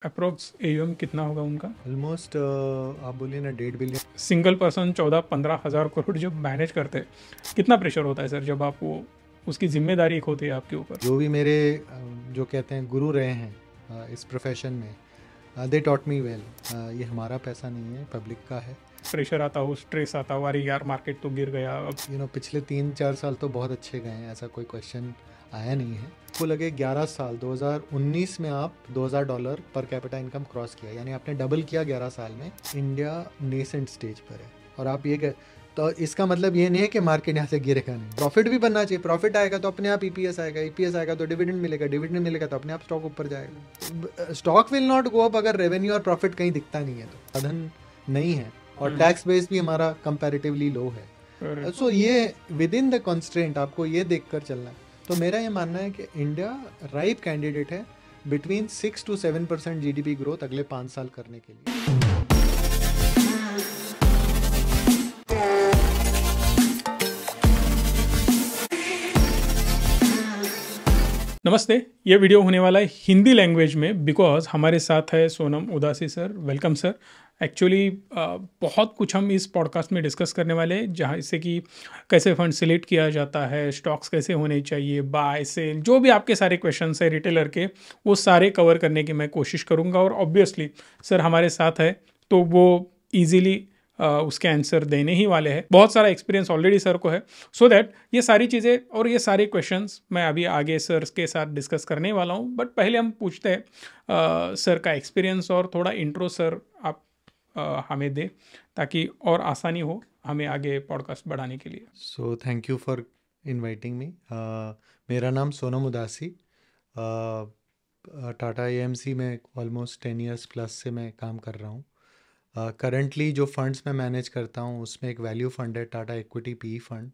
Approx AUM कितना होगा उनका? ऑलमोस्ट आप बोलिए ना 1.5 बिलियन। सिंगल पर्सन 14-15 हज़ार करोड़ जब मैनेज करते हैं, कितना प्रेशर होता है सर जब आप वो उसकी जिम्मेदारी एक होती है आपके ऊपर? जो भी मेरे जो कहते हैं गुरु रहे हैं इस प्रोफेशन में, दे टॉट मी वेल। ये हमारा पैसा नहीं है, पब्लिक का है। प्रेशर आता हो, स्ट्रेस आता हो, अरे यार मार्केट तो गिर गया अब। पिछले 3-4 साल तो बहुत अच्छे गए हैं, ऐसा कोई क्वेश्चन आया नहीं है। आपको लगे 11 साल 2019 में आप $2000 पर कैपिटा इनकम क्रॉस किया, यानी आपने डबल किया 11 साल में। इंडिया नेसेंट स्टेज पर है और आप तो इसका मतलब ये नहीं है कि मार्केट यहाँ से गिरेगा नहीं। प्रॉफिट भी बनना चाहिए, प्रॉफिट आएगा तो अपने आप ईपीएस आएगा, ईपीएस आएगा तो डिविडेंड मिलेगा, डिविडेंड मिलेगा तो अपने आप स्टॉक ऊपर जाएगा। Stock will not go up अगर रेवेन्यू और प्रॉफिट कहीं दिखता नहीं है तो। साधन नहीं है और टैक्स बेस भी हमारा कंपैरेटिवली लो है। सो ये विद इन द कॉन्स्ट्रेंट आपको ये देखकर चलना है। तो मेरा ये मानना है कि इंडिया राइप कैंडिडेट है बिटवीन 6 to 7% जीडीपी ग्रोथ अगले 5 साल करने के लिए। नमस्ते। ये वीडियो होने वाला है हिंदी लैंग्वेज में बिकॉज हमारे साथ है सोनम उदासी सर। Welcome sir. एक्चुअली बहुत कुछ हम इस पॉडकास्ट में डिस्कस करने वाले हैं, जहाँ इससे कि कैसे फंड सिलेक्ट किया जाता है, स्टॉक्स कैसे होने चाहिए, बाय सेल, जो भी आपके सारे क्वेश्चंस है रिटेलर के, वो सारे कवर करने की मैं कोशिश करूँगा। और ऑब्वियसली सर हमारे साथ है तो वो ईजिली उसके आंसर देने ही वाले हैं। बहुत सारा एक्सपीरियंस ऑलरेडी सर को है, सो दैट ये सारी चीज़ें और ये सारे क्वेश्चंस मैं अभी आगे सर के साथ डिस्कस करने वाला हूँ। बट पहले हम पूछते हैं सर का एक्सपीरियंस और थोड़ा इंट्रो सर आप हमें दें ताकि और आसानी हो हमें आगे पॉडकास्ट बढ़ाने के लिए। So thank you for inviting me. मेरा नाम सोनम उदासी। टाटा एएमसी में ऑलमोस्ट 10 years प्लस से मैं काम कर रहा हूँ। करंटली जो फंड्स मैं मैनेज करता हूँ उसमें एक वैल्यू फंड है, टाटा इक्विटी पी फंड।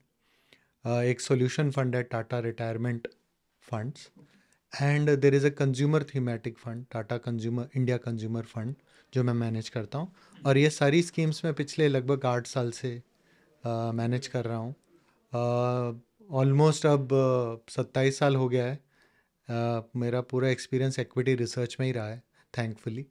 एक सॉल्यूशन फंड है, Tata retirement funds. And there is a consumer thematic fund, Tata consumer India consumer fund, जो मैं मैनेज करता हूँ। और ये सारी स्कीम्स मैं पिछले लगभग 8 साल से मैनेज कर रहा हूँ। ऑलमोस्ट अब 27 साल हो गया है। मेरा पूरा एक्सपीरियंस एक्विटी रिसर्च में ही रहा है, thankfully.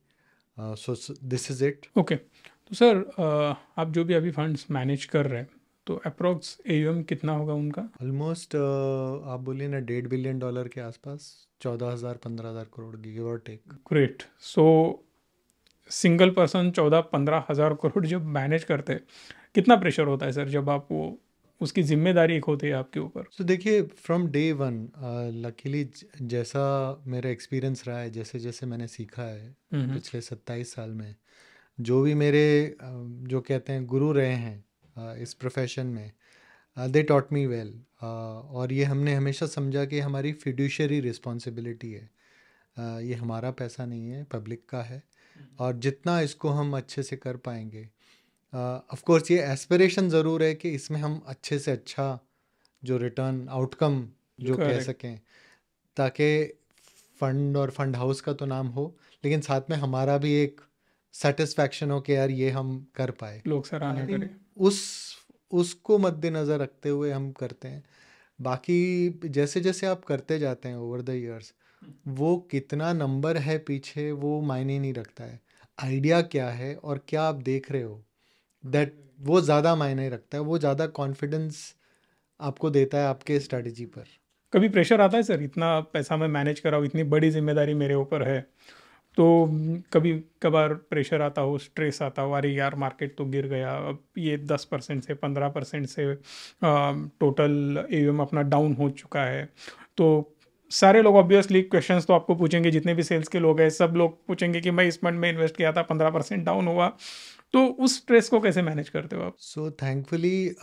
So this is it. Okay, तो सर आप जो भी अभी फंड्स मैनेज कर रहे हैं तो अप्रोक्स एयूएम कितना होगा उनका? ऑलमोस्ट आप बोलिए ना $1.5 बिलियन के आसपास, 14,000-15,000 करोड़, गिव और take. Great. So single person 14-15 हज़ार करोड़ जब मैनेज करते हैं, कितना प्रेशर होता है सर जब आप वो उसकी जिम्मेदारी एक होती है आपके ऊपर? सो देखिए, फ्रॉम डे वन लकीली जैसा मेरा एक्सपीरियंस रहा है, जैसे जैसे मैंने सीखा है पिछले 27 साल में, जो भी मेरे जो कहते हैं गुरु रहे हैं इस प्रोफेशन में, दे टॉट मी वेल। और ये हमने हमेशा समझा कि हमारी फिड्यूशियरी रिस्पॉन्सिबिलिटी है। ये हमारा पैसा नहीं है, पब्लिक का है। और जितना इसको हम अच्छे से कर पाएंगे, ऑफ कोर्स ये एस्पिरेशन ज़रूर है कि इसमें हम अच्छे से अच्छा जो रिटर्न आउटकम जो कह करेक्ट। सकें, ताकि फंड और फंड हाउस का तो नाम हो, लेकिन साथ में हमारा भी एक सेटिस्फैक्शन हो कि यार ये हम कर पाए। लोग आई सराहना थिंक करें। उस उसको मद्देनज़र रखते हुए हम करते हैं। बाकी जैसे जैसे आप करते जाते हैं ओवर द इयर्स, वो कितना नंबर है पीछे वो मायने नहीं रखता है। आइडिया क्या है और क्या आप देख रहे हो, दैट वो ज़्यादा मायने रखता है, वो ज़्यादा कॉन्फिडेंस आपको देता है आपके स्ट्रैटेजी पर। कभी प्रेशर आता है सर, इतना पैसा मैं मैनेज कर रहा हूँ, इतनी बड़ी जिम्मेदारी मेरे ऊपर है, तो कभी कभार प्रेशर आता हो, स्ट्रेस आता हो, अरे यार मार्केट तो गिर गया अब, ये 10% से 15% से टोटल एयूएम अपना डाउन हो चुका है। तो सारे लोग ऑब्वियसली क्वेश्चंस तो आपको पूछेंगे, जितने भी सेल्स के लोग हैं सब लोग पूछेंगे कि मैं इस फंड में इन्वेस्ट किया था, 15% डाउन हुआ। तो उस स्ट्रेस को कैसे मैनेज करते हो आप? सो थैंकफुली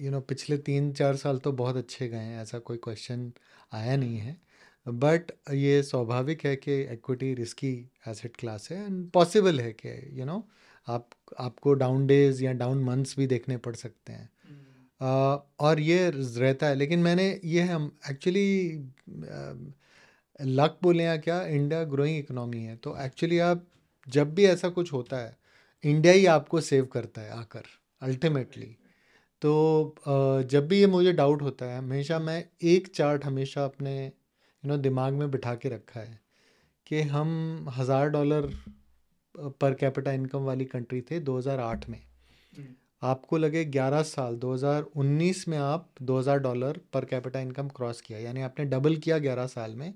पिछले 3-4 साल तो बहुत अच्छे गए हैं, ऐसा कोई क्वेश्चन आया नहीं है। बट ये स्वाभाविक है कि एक्विटी रिस्की एसेट क्लास है एंड पॉसिबल है कि आप आपको डाउन डेज या डाउन मंथ्स भी देखने पड़ सकते हैं। और ये रहता है, लेकिन मैंने ये हम एक्चुअली लक बोले या क्या, इंडिया ग्रोइंग इकोनॉमी है, तो एक्चुअली आप जब भी ऐसा कुछ होता है, इंडिया ही आपको सेव करता है आकर अल्टीमेटली। तो जब भी ये मुझे डाउट होता है, हमेशा मैं एक चार्ट हमेशा अपने दिमाग में बिठा के रखा है कि हम $1000 पर कैपिटा इनकम वाली कंट्री थे 2008 में। आपको लगे 11 साल 2019 में आप $2000 पर कैपिटा इनकम क्रॉस किया, यानी आपने डबल किया 11 साल में।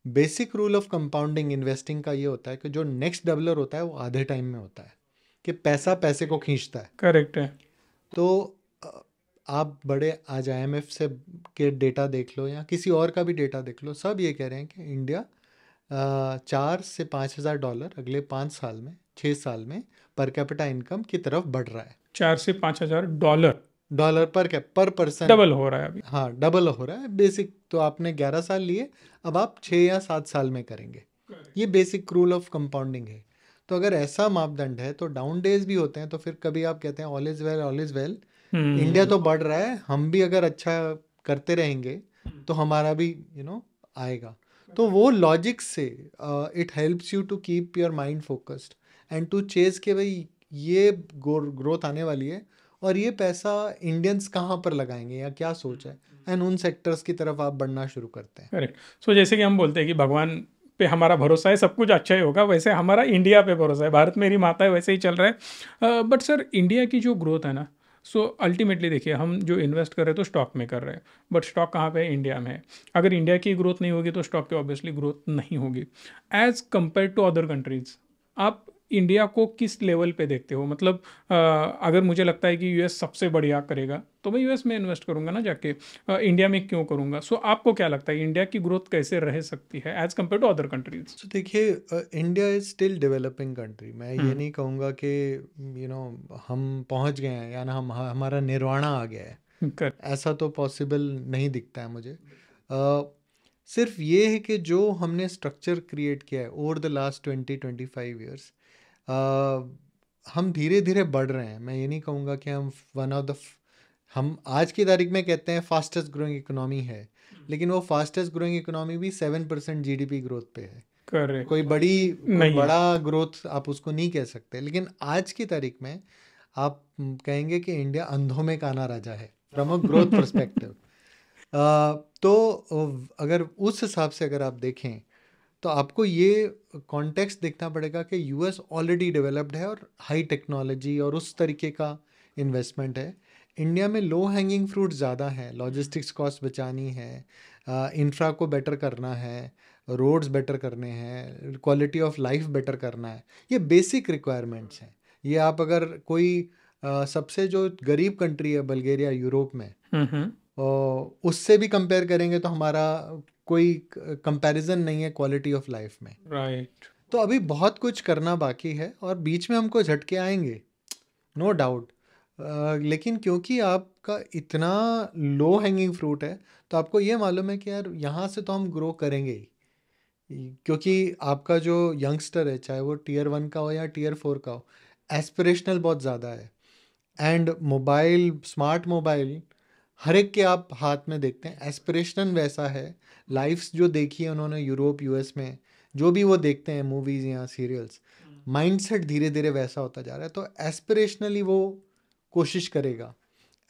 Basic rule of compounding investing का ये होता है कि जो नेक्स्ट डबलर होता है वो आधे टाइम में होता है, कि पैसा पैसे को खींचता है। करेक्ट है। तो आप बड़े आज IMF से के डेटा देख लो या किसी और का भी डेटा देख लो, सब ये कह रहे हैं कि इंडिया $4,000 से $5,000 अगले 5 साल में 6 साल में पर कैपिटा इनकम की तरफ बढ़ रहा है। $4,000 से $5,000 डॉलर पर पर्सन डबल हो रहा है अभी। हाँ, डबल हो रहा है। बेसिक तो आपने 11 साल लिए, अब आप 6 या 7 साल में करेंगे। ये बेसिक रूल ऑफ कंपाउंडिंग है। तो अगर ऐसा मापदंड है तो डाउन डेज भी होते हैं, तो फिर कभी आप कहते हैं all is well, all is well. India तो बढ़ रहा है, हम भी अगर अच्छा करते रहेंगे तो हमारा भी आएगा। तो वो लॉजिक से it helps you to keep your mind focused and to chase के भाई ये ग्रोथ आने वाली है और ये पैसा इंडियंस कहाँ पर लगाएंगे या क्या सोच है, एंड उन सेक्टर्स की तरफ आप बढ़ना शुरू करते हैं। करेक्ट। सो जैसे कि हम बोलते हैं कि भगवान पे हमारा भरोसा है, सब कुछ अच्छा ही होगा, वैसे हमारा इंडिया पे भरोसा है, भारत मेरी माता है, वैसे ही चल रहा है। बट सर, इंडिया की जो ग्रोथ है ना, सो अल्टीमेटली देखिए, हम जो इन्वेस्ट कर रहे हैं तो स्टॉक में कर रहे हैं, बट स्टॉक कहाँ पे है? इंडिया में है। अगर इंडिया की ग्रोथ नहीं होगी तो स्टॉक की ऑब्वियसली ग्रोथ नहीं होगी। As compare to other countries, आप इंडिया को किस लेवल पे देखते हो? मतलब अगर मुझे लगता है कि यूएस सबसे बढ़िया करेगा तो मैं यूएस में इन्वेस्ट करूंगा ना जाके, इंडिया में क्यों करूंगा? सो आपको क्या लगता है इंडिया की ग्रोथ कैसे रह सकती है as compare to other countries? तो देखिए, India is still developing country. मैं ये नहीं कहूँगा कि हम पहुँच गए हैं या ना हमारा निर्वाणा आ गया है। ऐसा तो पॉसिबल नहीं दिखता है मुझे। सिर्फ ये है कि जो हमने स्ट्रक्चर क्रिएट किया है ओवर द लास्ट 20-25 ईयर्स, हम धीरे धीरे बढ़ रहे हैं। मैं ये नहीं कहूँगा कि हम वन ऑफ द हम आज की तारीख में कहते हैं फास्टेस्ट ग्रोइंग इकोनॉमी है, लेकिन वो फास्टेस्ट ग्रोइंग इकोनॉमी भी 7% GDP ग्रोथ पे है। करेक्ट। कोई नहीं है। बड़ा ग्रोथ आप उसको नहीं कह सकते। लेकिन आज की तारीख में आप कहेंगे कि इंडिया अंधों में काना राजा है फ्रॉम अ ग्रोथ पर्सपेक्टिव। तो अगर उस हिसाब से अगर आप देखें तो आपको ये कॉन्टेक्स्ट देखना पड़ेगा कि यूएस ऑलरेडी डेवलप्ड है और हाई टेक्नोलॉजी और उस तरीके का इन्वेस्टमेंट है। इंडिया में लो हैंगिंग फ्रूट ज़्यादा है, लॉजिस्टिक्स कॉस्ट बचानी है, इंफ्रा को बेटर करना है, रोड्स बेटर करने हैं, क्वालिटी ऑफ लाइफ बेटर करना है। ये बेसिक रिक्वायरमेंट्स हैं। ये आप अगर कोई सबसे जो गरीब कंट्री है बल्गेरिया यूरोप में, उससे भी कंपेयर करेंगे तो हमारा कोई कंपैरिजन नहीं है क्वालिटी ऑफ लाइफ में। राइट। तो अभी बहुत कुछ करना बाकी है और बीच में हमको झटके आएंगे, नो डाउट। लेकिन क्योंकि आपका इतना लो हैंगिंग फ्रूट है तो आपको ये मालूम है कि यार यहाँ से तो हम ग्रो करेंगे ही, क्योंकि आपका जो यंगस्टर है, चाहे वो Tier 1 का हो या Tier 4 का हो, एस्पिरेशनल बहुत ज़्यादा है। एंड मोबाइल, स्मार्ट मोबाइल हर एक के आप हाथ में देखते हैं, एस्पिरेशनल वैसा है। लाइफ्स जो देखी है उन्होंने यूरोप US में, जो भी वो देखते हैं मूवीज़ या सीरियल्स, माइंडसेट धीरे धीरे वैसा होता जा रहा है। तो एस्पिरेशनली वो कोशिश करेगा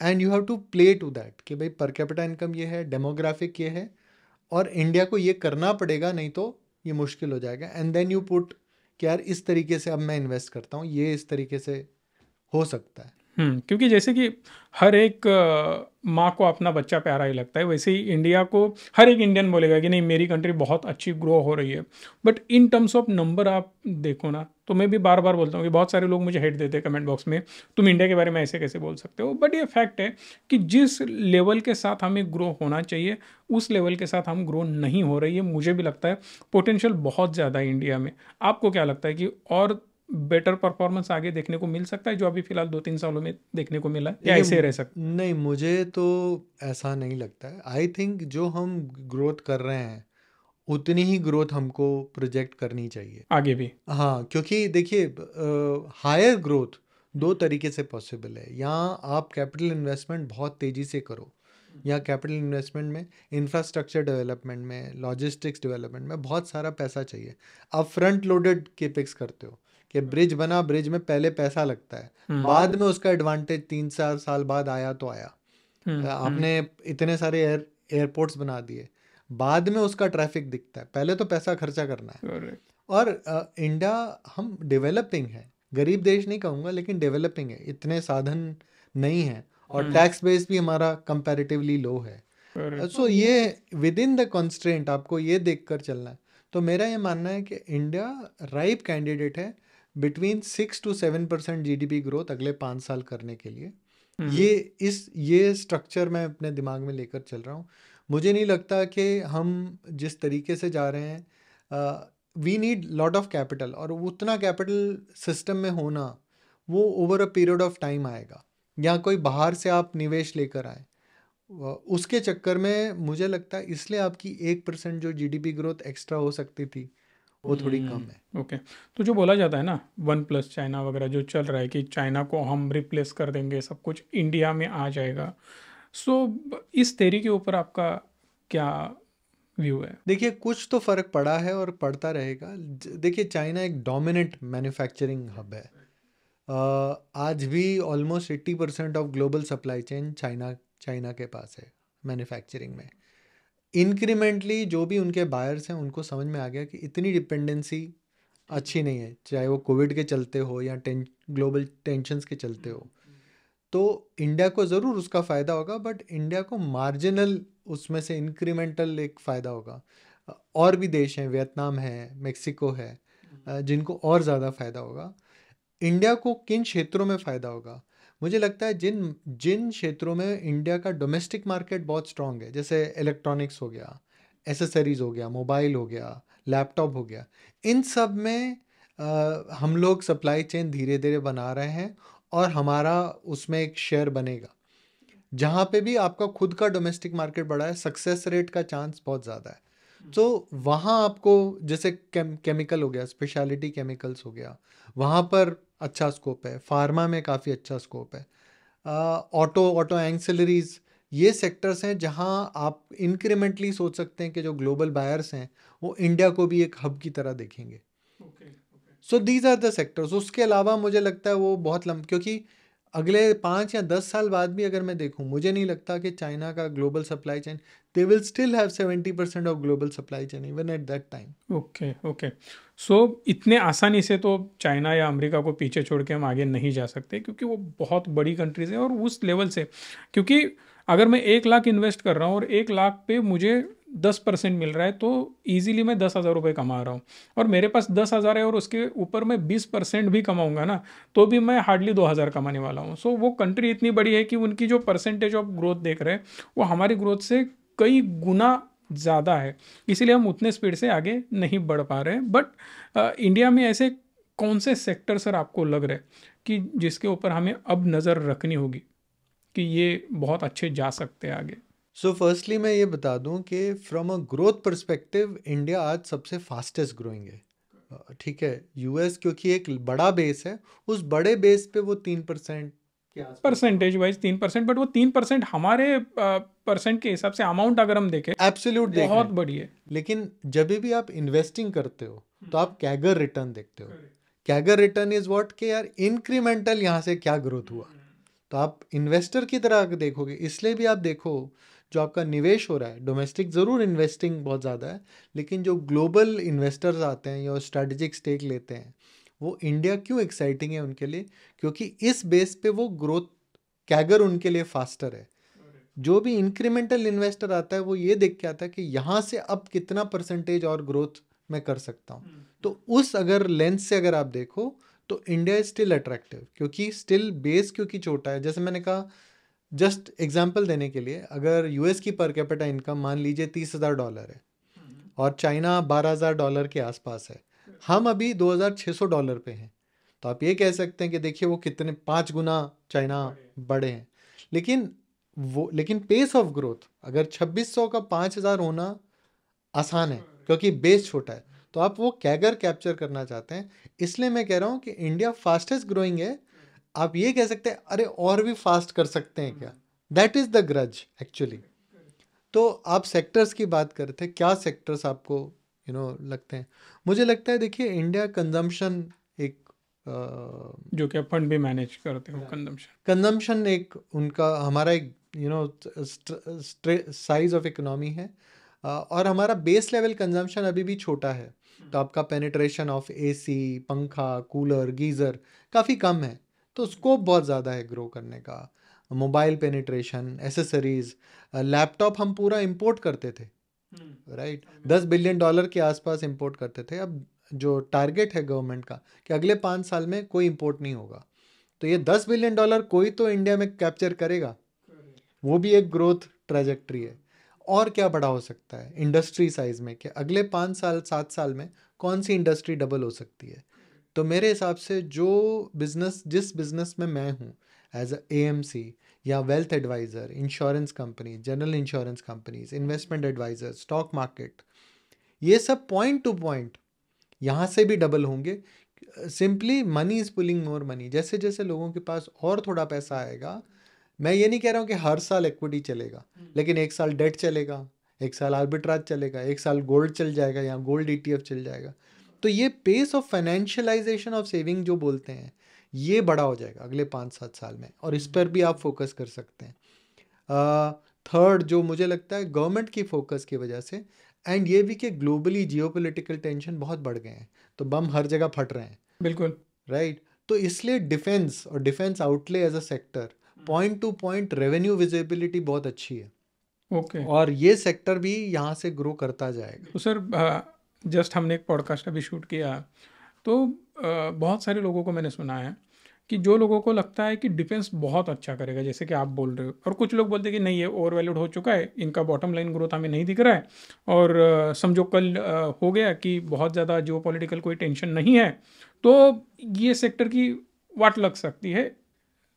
and you have to play to that कि भाई पर कैपिटा इनकम ये है, डेमोग्राफिक ये है और इंडिया को ये करना पड़ेगा, नहीं तो ये मुश्किल हो जाएगा। एंड देन यू पुट कि यार इस तरीके से अब मैं इन्वेस्ट करता हूँ, ये इस तरीके से हो सकता है। क्योंकि जैसे कि हर एक माँ को अपना बच्चा प्यारा ही लगता है, वैसे ही इंडिया को हर एक इंडियन बोलेगा कि नहीं मेरी कंट्री बहुत अच्छी ग्रो हो रही है। But in terms of number आप देखो ना, तो मैं भी बार बार बोलता हूँ कि बहुत सारे लोग मुझे हेट देते हैं कमेंट बॉक्स में, तुम इंडिया के बारे में ऐसे कैसे बोल सकते हो। बट ये फैक्ट है कि जिस लेवल के साथ हमें ग्रो होना चाहिए उस लेवल के साथ हम ग्रो नहीं हो रही है। मुझे भी लगता है पोटेंशियल बहुत ज़्यादा है इंडिया में। आपको क्या लगता है कि और बेटर परफॉर्मेंस आगे देखने को मिल सकता है जो अभी फिलहाल 2-3 सालों में देखने को मिला है, या ऐसे रह सकता है? नहीं, मुझे तो ऐसा नहीं लगता है। आई थिंक जो हम ग्रोथ कर रहे हैं उतनी ही ग्रोथ हमको प्रोजेक्ट करनी चाहिए आगे भी। हाँ, क्योंकि देखिए हायर ग्रोथ दो तरीके से पॉसिबल है। या आप कैपिटल इन्वेस्टमेंट बहुत तेज़ी से करो, या कैपिटल इन्वेस्टमेंट में इंफ्रास्ट्रक्चर डेवलपमेंट में, लॉजिस्टिक्स डेवलपमेंट में बहुत सारा पैसा चाहिए। आप फ्रंट लोडेड केपेक्स करते हो कि ब्रिज बना, ब्रिज में पहले पैसा लगता है, बाद में उसका एडवांटेज 3-4 साल बाद आया तो आया। आपने इतने सारे एयरपोर्ट्स बना दिए, बाद में उसका ट्रैफिक दिखता है, पहले तो पैसा खर्चा करना है। करेक्ट। और इंडिया, हम डेवलपिंग है, गरीब देश नहीं कहूँगा लेकिन डेवलपिंग है, इतने साधन नहीं है, और टैक्स बेस भी हमारा कंपैरेटिवली लो है। करेक्ट। सो ये विद इन द कंस्ट्रेंट आपको ये देखकर चलना है। तो मेरा ये मानना है कि इंडिया राइप कैंडिडेट है बिटवीन 6 to 7% GDP ग्रोथ अगले 5 साल करने के लिए। ये स्ट्रक्चर मैं अपने दिमाग में लेकर चल रहा हूँ। मुझे नहीं लगता कि हम जिस तरीके से जा रहे हैं, we need lot of capital, और उतना कैपिटल सिस्टम में होना वो over a period of time आएगा, या कोई बाहर से आप निवेश लेकर आए, उसके चक्कर में मुझे लगता है इसलिए आपकी 1% जो GDP ग्रोथ एक्स्ट्रा हो सकती थी वो थोड़ी कम है। ओके। तो जो बोला जाता है ना, 1+ चाइना वगैरह जो चल रहा है कि चाइना को हम रिप्लेस कर देंगे, सब कुछ इंडिया में आ जाएगा, सो इस थ्योरी के ऊपर आपका क्या व्यू है? देखिए, कुछ तो फर्क पड़ा है और पड़ता रहेगा। देखिए, चाइना एक डोमिनेंट मैन्युफैक्चरिंग हब है। आज भी almost 80% of global supply chain China के पास है मैन्युफैक्चरिंग में। इंक्रीमेंटली जो भी उनके बायर्स हैं उनको समझ में आ गया कि इतनी डिपेंडेंसी अच्छी नहीं है, चाहे वो कोविड के चलते हो या ग्लोबल टेंशन्स के चलते हो। तो इंडिया को ज़रूर उसका फ़ायदा होगा, बट इंडिया को मार्जिनल उसमें से इंक्रीमेंटल एक फ़ायदा होगा। और भी देश हैं, वियतनाम है, मेक्सिको है, जिनको और ज़्यादा फ़ायदा होगा। इंडिया को किन क्षेत्रों में फ़ायदा होगा? मुझे लगता है जिन जिन क्षेत्रों में इंडिया का डोमेस्टिक मार्केट बहुत स्ट्रांग है, जैसे इलेक्ट्रॉनिक्स हो गया, एसेसरीज हो गया, मोबाइल हो गया, लैपटॉप हो गया, इन सब में हम लोग सप्लाई चेन धीरे धीरे बना रहे हैं, और हमारा उसमें एक शेयर बनेगा। जहाँ पे भी आपका खुद का डोमेस्टिक मार्केट बड़ा है, सक्सेस रेट का चांस बहुत ज़्यादा है। तो वहाँ आपको, जैसे केमिकल हो गया, स्पेशलिटी केमिकल्स हो गया, वहाँ पर अच्छा स्कोप है। फार्मा में काफ़ी अच्छा स्कोप है। ऑटो एंसिलरीज, ये सेक्टर्स हैं जहाँ आप इंक्रीमेंटली सोच सकते हैं कि जो ग्लोबल बायर्स हैं वो इंडिया को भी एक हब की तरह देखेंगे। So these are the sectors. उसके अलावा मुझे लगता है वो बहुत क्योंकि अगले 5 या 10 साल बाद भी अगर मैं देखूं, मुझे नहीं लगता कि चाइना का global supply chain, they will still have 70% of global supply chain even at that time. Okay okay. So इतने आसानी से तो चाइना या अमेरिका को पीछे छोड़ के हम आगे नहीं जा सकते, क्योंकि वो बहुत बड़ी कंट्रीज है और उस लेवल से, क्योंकि अगर मैं 1 लाख इन्वेस्ट कर रहा हूँ और 1 लाख पे मुझे 10% मिल रहा है, तो ईजिली मैं 10,000 रुपये कमा रहा हूँ, और मेरे पास 10,000 है और उसके ऊपर मैं 20% भी कमाऊंगा ना, तो भी मैं हार्डली 2,000 कमाने वाला हूँ। सो वो कंट्री इतनी बड़ी है कि उनकी जो परसेंटेज ऑफ ग्रोथ देख रहे हैं वो हमारी ग्रोथ से कई गुना ज़्यादा है, इसीलिए हम उतने स्पीड से आगे नहीं बढ़ पा रहे हैं। बट इंडिया में ऐसे कौन से सेक्टर सर आपको लग रहे हैं कि जिसके ऊपर हमें अब नज़र रखनी होगी कि ये बहुत अच्छे जा सकते हैं आगे? सो फर्स्टली मैं ये बता दूं कि from a growth perspective India आज सबसे फास्टेस्ट ग्रोइंग है। ठीक है, यूएस क्योंकि एक बड़ा बेस है, उस बड़े बेस पे वो 3% के आसपास, परसेंटेज वाइज 3%, बट वो 3% हमारे परसेंट के हिसाब से अमाउंट अगर हम देखें एब्सोल्यूट देख रहे बहुत हैं। बड़ी है। लेकिन जब भी आप इन्वेस्टिंग करते हो तो आप कैगर रिटर्न देखते हो। कैगर रिटर्न इज व्हाट, कि यार इंक्रीमेंटल यहाँ से क्या ग्रोथ हुआ। तो आप इन्वेस्टर की तरह देखोगे, इसलिए भी आप देखो जो आपका निवेश हो रहा है, डोमेस्टिक ज़रूर इन्वेस्टिंग बहुत ज़्यादा है, लेकिन जो ग्लोबल इन्वेस्टर्स आते हैं या स्ट्रैटेजिक स्टेक लेते हैं, वो इंडिया क्यों एक्साइटिंग है उनके लिए? क्योंकि इस बेस पे वो ग्रोथ कैगर उनके लिए फास्टर है। जो भी इंक्रीमेंटल इन्वेस्टर आता है वो ये देख के आता है कि यहाँ से अब कितना परसेंटेज और ग्रोथ मैं कर सकता हूँ। तो उस अगर लेंस से अगर आप देखो तो इंडिया इज स्टिल अट्रैक्टिव, क्योंकि स्टिल बेस क्योंकि छोटा है। जैसे मैंने कहा, जस्ट एग्जांपल देने के लिए, अगर यूएस की पर कैपिटा इनकम मान लीजिए $30,000 है और चाइना $12,000 के आसपास है, हम अभी $2,600 पे हैं, तो आप ये कह सकते हैं कि देखिए वो कितने 5 गुना चाइना बड़े हैं। लेकिन पेस ऑफ ग्रोथ अगर 2600 का 5,000 होना आसान है क्योंकि बेस छोटा है। तो आप वो कैगर कैप्चर करना चाहते हैं, इसलिए मैं कह रहा हूँ कि इंडिया फास्टेस्ट ग्रोइंग है। आप ये कह सकते हैं अरे और भी फास्ट कर सकते हैं क्या, that is the grudge actually. तो आप सेक्टर्स की बात कर रहे थे, क्या सेक्टर्स आपको लगते हैं? मुझे लगता है, देखिए इंडिया कंजम्पशन एक जो कि फंड भी मैनेज करते हो, कंजम्पशन एक उनका हमारा एक साइज ऑफ इकोनॉमी है। और हमारा बेस लेवल कंजम्पशन अभी भी छोटा है, तो आपका पेनिट्रेशन ऑफ एसी, पंखा, कूलर, गीज़र काफ़ी कम है, तो स्कोप बहुत ज़्यादा है ग्रो करने का। मोबाइल पेनिट्रेशन, एसेसरीज, लैपटॉप हम पूरा इंपोर्ट करते थे, राइट, $10 बिलियन के आसपास इंपोर्ट करते थे। अब जो टारगेट है गवर्नमेंट का कि अगले 5 साल में कोई इंपोर्ट नहीं होगा, तो ये $10 बिलियन कोई तो इंडिया में कैप्चर करेगा, वो भी एक ग्रोथ ट्रेजेक्ट्री है। और क्या बड़ा हो सकता है इंडस्ट्री साइज में, कि अगले 5 साल 7 साल में कौन सी इंडस्ट्री डबल हो सकती है। तो मेरे हिसाब से जो बिजनेस, जिस बिजनेस में मैं हूँ एज अ एएमसी या wealth advisor, insurance company, general insurance companies, investment advisor, stock market, ये सब पॉइंट टू पॉइंट यहाँ से भी डबल होंगे। Simply money is pulling more money, जैसे जैसे लोगों के पास और थोड़ा पैसा आएगा। मैं ये नहीं कह रहा हूँ कि हर साल इक्विटी चलेगा, लेकिन एक साल डेट चलेगा, एक साल आर्बिट्राज चलेगा, एक साल गोल्ड चल जाएगा या गोल्ड ईटीएफ चल जाएगा। तो ये pace of financialisation of saving जो बोलते हैं, ये बड़ा हो जाएगा अगले 5-7 साल में, और इस पर भी आप फोकस कर सकते हैं। थर्ड जो मुझे लगता है गवर्नमेंट की फोकस की वजह से, एंड ये भी कि ग्लोबली जियोपॉलिटिकल टेंशन बहुत बढ़ गए हैं, तो बम हर जगह फट रहे हैं, बिल्कुल राइट। तो इसलिए डिफेंस और defence outlay as a sector, point to point revenue visibility बहुत अच्छी है, ओके। और ये सेक्टर भी यहाँ से ग्रो करता जाएगा। तो सर जस्ट हमने एक पॉडकास्ट अभी शूट किया, तो बहुत सारे लोगों को मैंने सुना है कि जो लोगों को लगता है कि डिफेंस बहुत अच्छा करेगा, जैसे कि आप बोल रहे हो, और कुछ लोग बोलते हैं कि नहीं, ये ओवर वैल्यूड हो चुका है, इनका बॉटम लाइन ग्रोथ हमें नहीं दिख रहा है, और समझो कल हो गया कि बहुत ज़्यादा जियो पॉलिटिकल कोई टेंशन नहीं है, तो ये सेक्टर की वाट लग सकती है।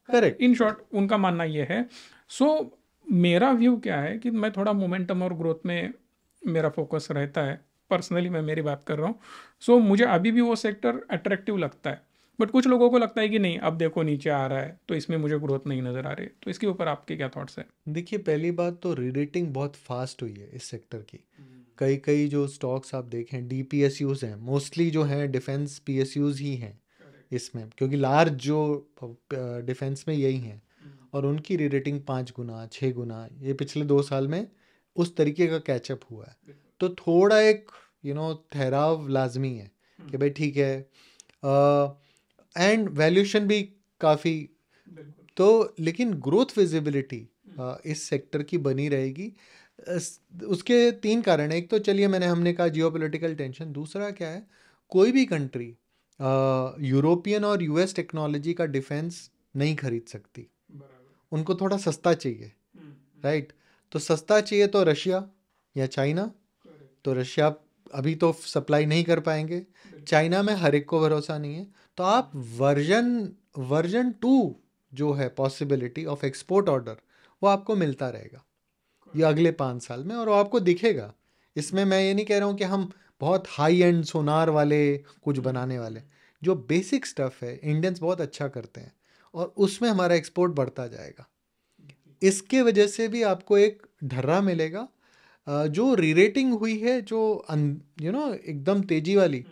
करेक्ट। इन शॉर्ट उनका मानना ये है। सो मेरा व्यू क्या है कि मैं थोड़ा मोमेंटम और ग्रोथ में मेरा फोकस रहता है, पर्सनली मैं मेरी बात कर रहा हूँ। सो मुझे अभी भी वो सेक्टर अट्रैक्टिव लगता है, बट कुछ लोगों को लगता है कि नहीं, अब देखो नीचे आ रहा है तो इसमें मुझे ग्रोथ नहीं नज़र आ रही। तो इसके ऊपर आपके क्या थॉट्स है? देखिए, पहली बात तो रीरेटिंग बहुत फास्ट हुई है इस सेक्टर की। कई कई जो स्टॉक्स आप देखें, डीपीएसयूज हैं, मोस्टली जो हैं डिफेंस पीएसयूज ही हैं इसमें, क्योंकि लार्ज जो डिफेंस में यही हैं, और उनकी रीरेटिंग 5 गुना 6 गुना ये पिछले 2 साल में उस तरीके का कैचअप हुआ है। तो थोड़ा एक ठहराव लाजमी है कि भाई ठीक है, एंड वैल्यूशन भी काफ़ी, तो लेकिन ग्रोथ विजिबिलिटी इस सेक्टर की बनी रहेगी। उसके 3 कारण हैं। एक तो चलिए हमने कहा जियोपॉलिटिकल टेंशन, दूसरा क्या है, कोई भी कंट्री यूरोपियन और यूएस टेक्नोलॉजी का डिफेंस नहीं खरीद सकती, उनको थोड़ा सस्ता चाहिए, राइट। तो सस्ता चाहिए तो रशिया या चाइना, तो रशिया अभी तो सप्लाई नहीं कर पाएंगे, चाइना में हर एक को भरोसा नहीं है, तो आप वर्जन 2 जो है पॉसिबिलिटी ऑफ एक्सपोर्ट ऑर्डर, वो आपको मिलता रहेगा ये अगले 5 साल में, और वो आपको दिखेगा। इसमें मैं ये नहीं कह रहा हूँ कि हम बहुत हाई एंड सोनार वाले कुछ बनाने वाले, जो बेसिक स्टफ़ है इंडियंस बहुत अच्छा करते हैं, और उसमें हमारा एक्सपोर्ट बढ़ता जाएगा। इसके वजह से भी आपको एक ढर्रा मिलेगा। जो रीरेटिंग हुई है, जो एकदम तेजी वाली,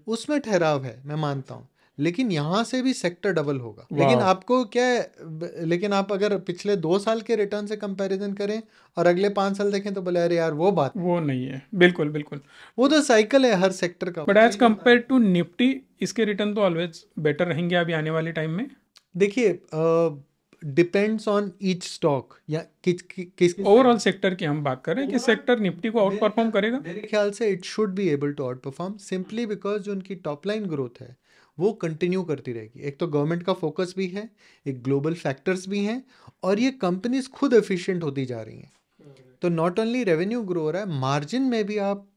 उसमें ठहराव है, मैं मानता हूँ, लेकिन यहाँ से भी सेक्टर डबल होगा। लेकिन वाह, आपको क्या है, लेकिन आप अगर पिछले 2 साल के रिटर्न से कंपैरिजन करें और अगले 5 साल देखें, तो बोले अरे यार वो बात, वो नहीं है, बिल्कुल बिल्कुल। वो तो साइकिल है हर सेक्टर का। But as compare to Nifty, इसके रिटर्न तो ऑलवेज बेटर रहेंगे अभी आने वाले टाइम में। देखिए, डिपेंड्स ऑन ईच स्टॉक, या किस ओवरऑल सेक्टर की हम बात करें कि सेक्टर निफ्टी को आउट परफॉर्म करेगा। मेरे ख्याल से it should be able to outperform, simply because जो उनकी टॉप लाइन ग्रोथ है वो कंटिन्यू करती रहेगी। एक तो गवर्नमेंट का फोकस भी है, एक ग्लोबल फैक्टर्स भी हैं, और ये कंपनीज खुद एफिशिएंट होती जा रही हैं। तो नॉट ओनली रेवेन्यू ग्रो हो रहा है, मार्जिन में भी आप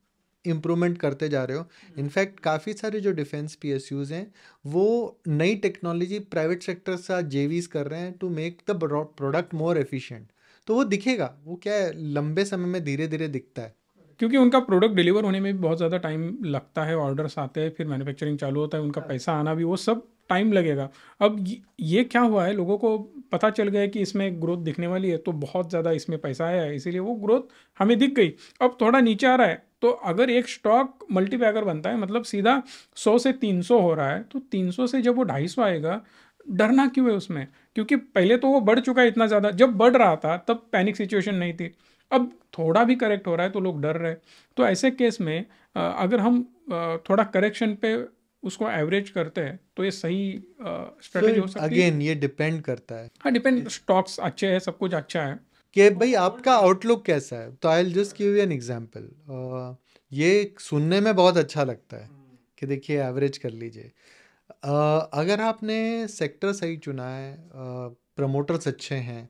इम्प्रूवमेंट करते जा रहे हो। इनफैक्ट काफ़ी सारे जो डिफेंस पीएसयूज हैं, वो नई टेक्नोलॉजी प्राइवेट सेक्टर के साथ जेवीज कर रहे हैं to make the product more efficient. तो वो दिखेगा, वो क्या है, लंबे समय में धीरे धीरे दिखता है। क्योंकि उनका प्रोडक्ट डिलीवर होने में भी बहुत ज़्यादा टाइम लगता है, ऑर्डर्स आते हैं, फिर मैन्युफैक्चरिंग चालू होता है, उनका पैसा आना भी, वो सब टाइम लगेगा। अब ये क्या हुआ है, लोगों को पता चल गया है कि इसमें ग्रोथ दिखने वाली है, तो बहुत ज़्यादा इसमें पैसा आया है, इसीलिए वो ग्रोथ हमें दिख गई। अब थोड़ा नीचे आ रहा है, तो अगर एक स्टॉक मल्टीपैगर बनता है, मतलब सीधा 100 से 300 हो रहा है, तो 300 से जब वो 250 आएगा, डरना क्यों है उसमें? क्योंकि पहले तो वो बढ़ चुका है इतना ज़्यादा, जब बढ़ रहा था तब पैनिक सिचुएशन नहीं थी। अब थोड़ा भी करेक्ट हो रहा है तो लोग डर रहे। तो ऐसे केस में अगर हम थोड़ा करेक्शन पे उसको एवरेज करते हैं तो ये सही सो स्ट्रेटेजी हो सकती है। अगेन ये डिपेंड करता है हाँ, डिपेंड, स्टॉक्स अच्छे हैं, सब कुछ अच्छा है। कि भाई आपका आउटलुक कैसा है। तो I just give you an example. ये सुनने में बहुत अच्छा लगता है कि देखिए एवरेज कर लीजिए। अगर आपने सेक्टर सही चुना है, प्रमोटर्स अच्छे हैं,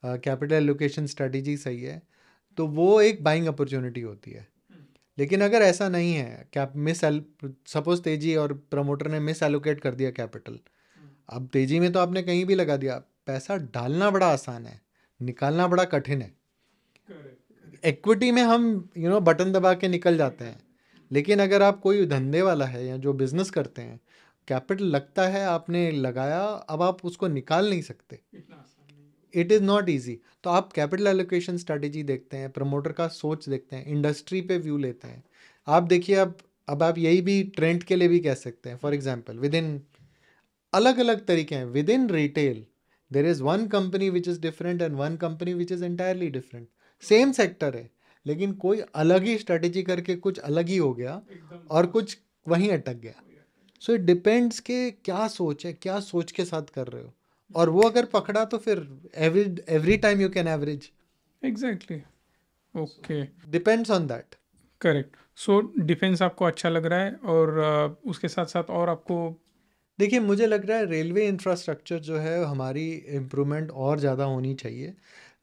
कैपिटल एलोकेशन स्ट्रेटजी सही है, तो वो एक बाइंग अपॉर्चुनिटी होती है। लेकिन अगर ऐसा नहीं है, कैप मिस सपोज तेजी और प्रमोटर ने मिस एलोकेट कर दिया कैपिटल, अब तेजी में तो आपने कहीं भी लगा दिया, पैसा डालना बड़ा आसान है, निकालना बड़ा कठिन है। इक्विटी में हम बटन दबा के निकल जाते हैं, लेकिन अगर आप कोई धंधे वाला है या जो बिजनेस करते हैं, कैपिटल लगता है, आपने लगाया, अब आप उसको निकाल नहीं सकते। It is not easy. तो आप कैपिटल एलोकेशन स्ट्रैटेजी देखते हैं, प्रमोटर का सोच देखते हैं, इंडस्ट्री पे व्यू लेते हैं। आप देखिए, अब आप यही भी ट्रेंड के लिए भी कह सकते हैं। फॉर एग्जांपल, विद इन अलग अलग तरीके हैं। With in retail there is one company which is different and one company which is entirely different. Same sector है, लेकिन कोई अलग ही स्ट्रेटेजी करके कुछ अलग ही हो गया और कुछ वहीं अटक गया। सो इट डिपेंड्स के क्या सोच है, क्या सोच के साथ कर रहे हो, और वो अगर पकड़ा तो फिर every time you can average. Exactly. Okay. Depends on that. Correct. So defence आपको अच्छा लग रहा है, और उसके साथ साथ और आपको? देखिए, मुझे लग रहा है रेलवे इंफ्रास्ट्रक्चर जो है हमारी इम्प्रूवमेंट और ज़्यादा होनी चाहिए।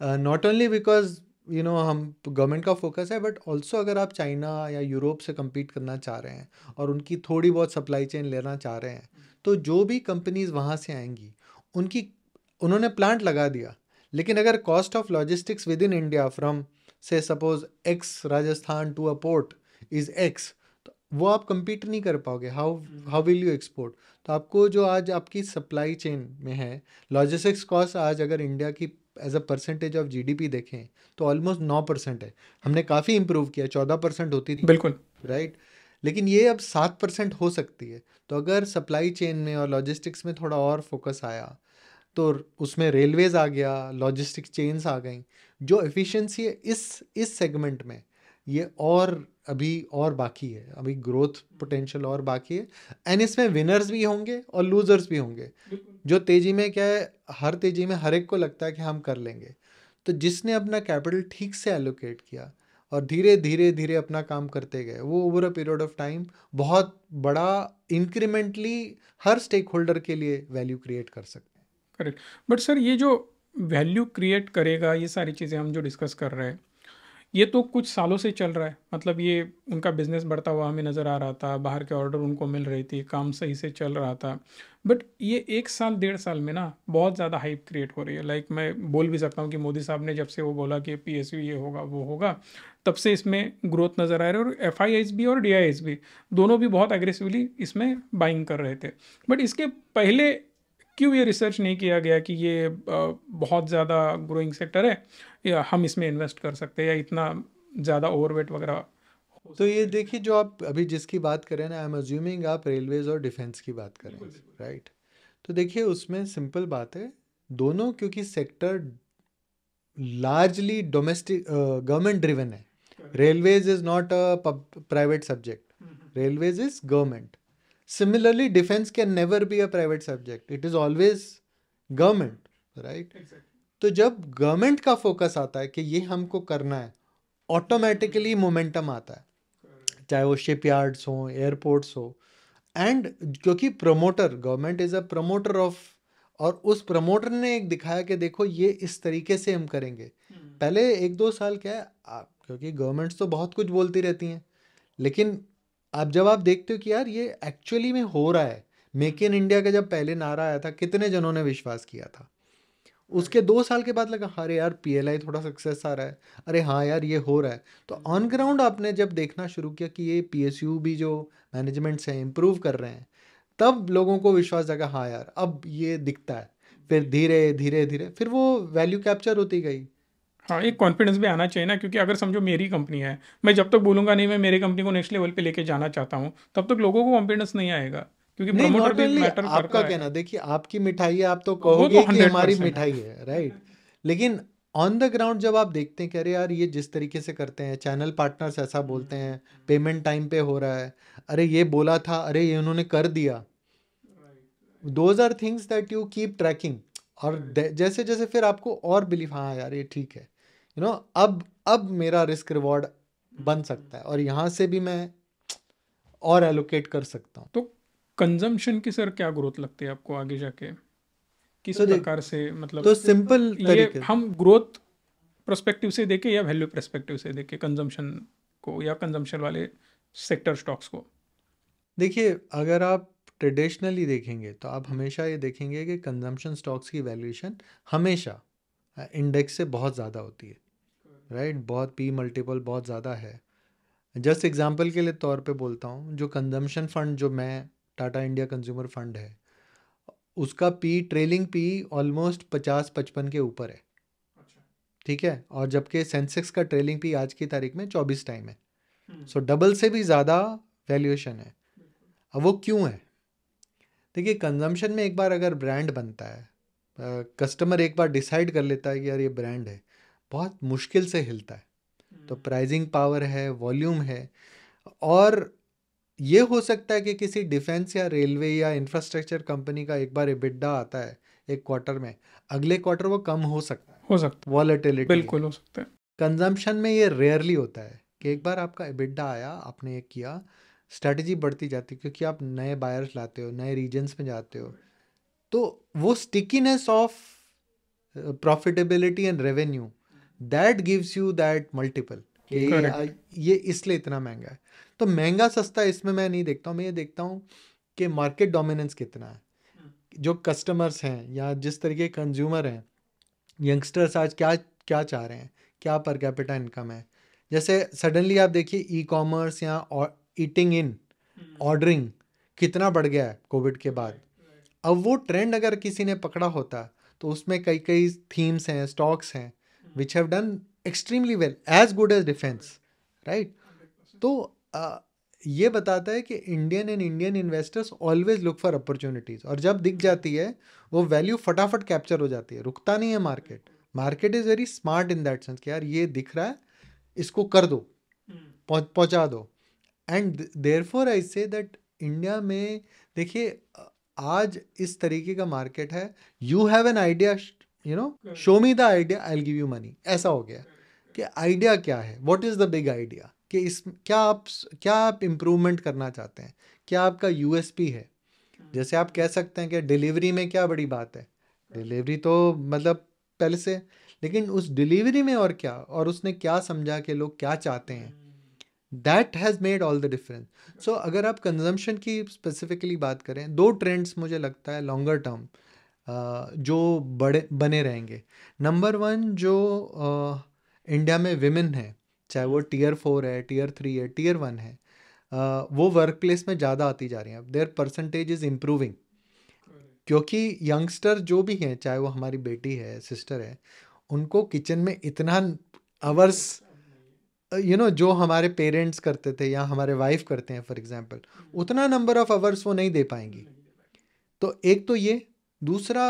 नॉट ओनली बिकॉज हम गवर्नमेंट का फोकस है, बट ऑल्सो अगर आप चाइना या यूरोप से compete करना चाह रहे हैं और उनकी थोड़ी बहुत सप्लाई चेन लेना चाह रहे हैं, तो जो भी कंपनीज वहाँ से आएंगी, उन्होंने प्लांट लगा दिया, लेकिन अगर cost of logistics within India from से suppose X Rajasthan to a port is X, तो वो आप compete नहीं कर पाओगे। How how will you export? तो आपको जो आज आपकी सप्लाई चेन में है, लॉजिस्टिक्स कॉस्ट आज अगर इंडिया की as a percentage of GDP देखें तो ऑलमोस्ट 9% है। हमने काफ़ी इंप्रूव किया, 14% होती थी, बिल्कुल। राइट? लेकिन ये अब 7% हो सकती है। तो अगर सप्लाई चेन में और लॉजिस्टिक्स में थोड़ा और फोकस आया, तो उसमें रेलवेज आ गया, लॉजिस्टिक चेन्स आ गई, जो एफिशिएंसी है इस सेगमेंट में, ये और अभी और बाकी है, अभी ग्रोथ पोटेंशियल और बाकी है। एंड इसमें विनर्स भी होंगे और लूजर्स भी होंगे। जो तेजी में क्या है, हर तेजी में हर एक को लगता है कि हम कर लेंगे। तो जिसने अपना कैपिटल ठीक से एलोकेट किया और धीरे धीरे धीरे अपना काम करते गए, वो over a period of time बहुत बड़ा इंक्रीमेंटली हर स्टेक होल्डर के लिए वैल्यू क्रिएट कर सकते हैं। करेक्ट। बट सर, ये जो वैल्यू क्रिएट करेगा, ये सारी चीज़ें हम जो डिस्कस कर रहे हैं, ये तो कुछ सालों से चल रहा है। मतलब ये उनका बिजनेस बढ़ता हुआ हमें नज़र आ रहा था, बाहर के ऑर्डर उनको मिल रही थी, काम सही से चल रहा था। बट ये 1 साल 1.5 साल में ना बहुत ज़्यादा हाइप क्रिएट हो रही है। लाइक मैं बोल भी सकता हूँ कि मोदी साहब ने जब से वो बोला कि PSU ये होगा वो होगा, तब से इसमें ग्रोथ नज़र आ रही है। और FIIs भी और DIIs भी, दोनों भी बहुत एग्रेसिवली इसमें बाइंग कर रहे थे। बट इसके पहले क्यों ये रिसर्च नहीं किया गया कि ये बहुत ज़्यादा ग्रोइंग सेक्टर है, या हम इसमें इन्वेस्ट कर सकते हैं, या इतना ज़्यादा ओवरवेट वगैरह हो तो सकता ये है? देखिए, जो आप अभी जिसकी बात करें ना, आई एम अज्यूमिंग आप रेलवेज और डिफेंस की बात करें, बिल्कुल बिल्कुल। राइट? तो देखिए, उसमें सिंपल बात है, दोनों क्योंकि sector largely domestic government driven है। Railways is not a private subject, railways is government. Similarly defence can never be a private subject, it is always government, right? तो जब गवर्नमेंट का फोकस आता है कि ये हमको करना है, ऑटोमेटिकली मोमेंटम आता है, चाहे वो शिपयार्ड्स हो, एयरपोर्ट्स हो। एंड क्योंकि promoter, government is a promoter of, और उस प्रमोटर ने एक दिखाया कि देखो ये इस तरीके से हम करेंगे। पहले 1-2 साल क्या है, क्योंकि गवर्नमेंट्स तो बहुत कुछ बोलती रहती हैं, लेकिन आप जब आप देखते हो कि यार ये एक्चुअली में हो रहा है। मेक इन इंडिया का जब पहले नारा आया था, कितने जनों ने विश्वास किया था? उसके 2 साल के बाद लगा, अरे यार PLI थोड़ा सक्सेस आ रहा है, अरे हाँ यार ये हो रहा है। तो ऑन ग्राउंड आपने जब देखना शुरू किया कि ये PSU भी जो मैनेजमेंट्स हैं इम्प्रूव कर रहे हैं, तब लोगों को विश्वास जागा, हाँ यार अब ये दिखता है। फिर धीरे धीरे धीरे फिर वो वैल्यू कैप्चर होती गई। हाँ, एक कॉन्फिडेंस भी आना चाहिए ना, क्योंकि अगर समझो मेरी कंपनी है, मैं जब तक बोलूँगा नहीं मैं मेरी कंपनी को नेक्स्ट लेवल पे लेके जाना चाहता हूँ, तब तक लोगों को कॉन्फिडेंस नहीं आएगा, क्योंकि नहीं, प्रमोटर नॉट भी ओनली मैटर आपका करता है। कहना, देखिए आपकी मिठाई है, आप तो वो तो कहोगे कि हमारी 100% है। मिठाई है, राइट? लेकिन ऑन द ग्राउंड जब आप देखते हैं कि अरे यार ये जिस तरीके से करते हैं, चैनल पार्टनर्स ऐसा बोलते हैं, पेमेंट टाइम पे हो रहा है, अरे ये बोला था, अरे ये उन्होंने कर दिया, those are things that you keep tracking. और जैसे जैसे फिर आपको और बिलीव, हाँ यार ये ठीक है, अब मेरा रिस्क रिवॉर्ड बन सकता है और यहाँ से भी मैं और एलोकेट कर सकता हूँ। तो कंजम्पशन की सर क्या ग्रोथ लगती है आपको आगे जाके, किस तो देख, प्रकार से, मतलब तो सिंपल ये तरीके, हम ग्रोथ पर्सपेक्टिव से देखें या वैल्यू पर्सपेक्टिव से देखें कंजम्पशन को, या कंजम्पशन वाले सेक्टर स्टॉक्स को? देखिए अगर आप ट्रेडिशनली देखेंगे तो आप हमेशा ये देखेंगे कि कंजम्पशन स्टॉक्स की वैल्यूएशन हमेशा इंडेक्स से बहुत ज़्यादा होती है, राइट? बहुत पी मल्टीपल बहुत ज़्यादा है। जस्ट एग्जांपल के लिए तौर पे बोलता हूँ, जो कंजम्पशन फंड जो मैं, टाटा इंडिया कंज्यूमर फंड है, उसका पी, ट्रेलिंग पी ऑलमोस्ट 50-55 के ऊपर है, ठीक है? और जबकि सेंसेक्स का ट्रेलिंग पी आज की तारीख में 24 टाइम है, सो डबल से भी ज़्यादा वैल्यूएशन है। अब वो क्यों है? देखिए कंजम्पशन में एक बार अगर ब्रांड बनता है, कस्टमर एक बार डिसाइड कर लेता है कि यार ये ब्रांड है, बहुत मुश्किल से हिलता है। तो प्राइसिंग पावर है, वॉल्यूम है, और ये हो सकता है कि किसी डिफेंस या रेलवे या इंफ्रास्ट्रक्चर कंपनी का एक बार एबिडा आता है एक क्वार्टर में, अगले क्वार्टर वो कम हो सकता है, हो सकता वॉलेटिलिटी है। बिल्कुल हो सकता है। कंजम्पशन में ये रेयरली होता है कि एक बार आपका एबिडा आया, आपने एक किया, स्ट्रैटेजी बढ़ती जाती है क्योंकि आप नए बायर्स लाते हो, नए रीजन्स में जाते हो, तो वो stickiness of profitability and revenue that gives you that multiple कि करेक्ट। ये इसलिए इतना महंगा है। तो महंगा सस्ता इसमें मैं नहीं देखता हूँ, मैं ये देखता हूँ कि मार्केट डोमिनेंस कितना है, जो कस्टमर्स हैं या जिस तरीके के कंज्यूमर हैं, यंगस्टर्स आज क्या क्या चाह रहे हैं, क्या पर कैपिटा इनकम है। जैसे सडनली आप देखिए ई कॉमर्स या ईटिंग इन, ऑर्डरिंग कितना बढ़ गया है कोविड के बाद। अब वो ट्रेंड अगर किसी ने पकड़ा होता तो उसमें कई कई थीम्स हैं, स्टॉक्स हैं which have done extremely well, as good as defence, right? तो ये बताता है कि Indian and Indian investors always look for opportunities, और जब दिख जाती है वो वैल्यू फटाफट कैप्चर हो जाती है, रुकता नहीं है market. Market is very smart in that sense कि यार ये दिख रहा है, इसको कर दो, पहुंचा दो। And therefore I say that India में देखिए आज इस तरीके का मार्केट है, you have an idea, show me the idea, I will give you money, ऐसा हो गया कि आइडिया क्या है, what is the big idea, कि इस क्या आप इम्प्रूवमेंट करना चाहते हैं, क्या आपका यूएसपी है। जैसे आप कह सकते हैं कि डिलीवरी में क्या बड़ी बात है, डिलीवरी तो मतलब पहले से, लेकिन उस डिलीवरी में और क्या, और उसने क्या समझा कि लोग क्या चाहते हैं, that has made all the difference. So अगर आप कंजम्पशन की स्पेसिफिकली बात करें, दो ट्रेंड्स मुझे लगता है लॉन्गर टर्म जो बड़े बने रहेंगे। नंबर वन, जो इंडिया में विमेन है, चाहे वो टीयर 4 है, टीयर 3 है, टीयर 1 है, वो वर्क प्लेस में ज़्यादा आती जा रही हैं, देयर परसेंटेज इज़ इम्प्रूविंग, क्योंकि यंगस्टर जो भी हैं, चाहे वो हमारी बेटी है, सिस्टर है, उनको किचन में इतना आवर्स, जो हमारे पेरेंट्स करते थे या हमारे वाइफ करते हैं फॉर एग्जांपल, उतना नंबर ऑफ आवर्स वो नहीं दे पाएंगी। तो एक तो ये, दूसरा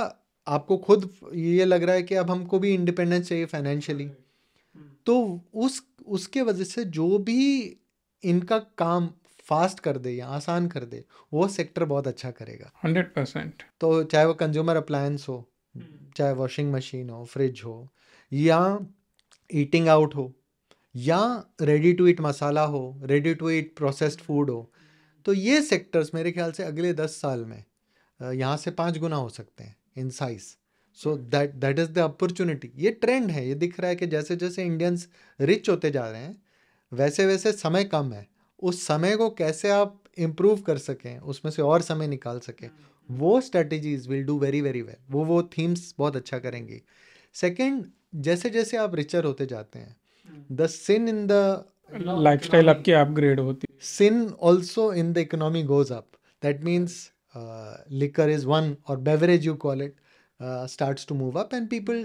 आपको खुद ये लग रहा है कि अब हमको भी इंडिपेंडेंस चाहिए फाइनेंशियली, तो उसके वजह से जो भी इनका काम फास्ट कर दे या आसान कर दे, वो सेक्टर बहुत अच्छा करेगा। 100%। तो चाहे वो कंज्यूमर अप्लायंस हो, चाहे वॉशिंग मशीन हो, फ्रिज हो, या ईटिंग आउट हो, या रेडी टू ईट मसाला हो, ready to eat processed food हो, तो ये सेक्टर्स मेरे ख्याल से अगले 10 साल में यहाँ से 5 गुना हो सकते हैं in size. So that is the opportunity. ये ट्रेंड है, ये दिख रहा है कि जैसे जैसे इंडियंस रिच होते जा रहे हैं, वैसे वैसे समय कम है, उस समय को कैसे आप इम्प्रूव कर सकें, उसमें से और समय निकाल सकें, वो strategies will do very very well, वो थीम्स बहुत अच्छा करेंगी। सेकेंड, जैसे जैसे आप रिचर होते जाते हैं, the sin in the lifestyle आपकी अपग्रेड होती sin also in the economy goes up. That means liquor is one, or beverage you call it, starts to move up, and people,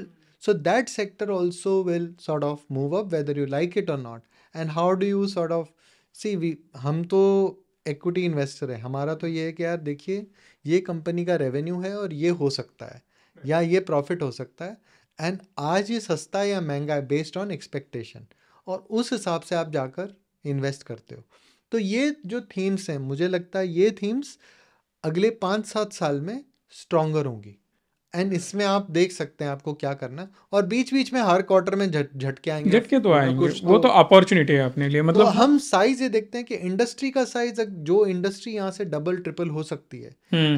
so that sector also will sort of move up whether you like it or not. And how do you sort of see, हम तो equity investor है, हमारा तो ये है कि यार देखिए ये कंपनी का रेवेन्यू है और ये हो सकता है या ये प्रॉफिट हो सकता है, एंड आज ये सस्ता या महंगा है बेस्ड ऑन एक्सपेक्टेशन, और उस हिसाब से आप जाकर इन्वेस्ट करते हो। तो ये जो थीम्स हैं, मुझे लगता है ये थीम्स अगले 5-7 साल में स्ट्रॉन्गर होंगी। एंड इसमें आप देख सकते हैं आपको क्या करना है, और बीच बीच में हर क्वार्टर में झटके आएंगे, झटके तो आएंगे, कुछ वो तो अपॉर्चुनिटी है अपने लिए, तो मतलब हम साइज ये देखते हैं कि इंडस्ट्री का साइज, जो इंडस्ट्री यहाँ से डबल ट्रिपल हो सकती है,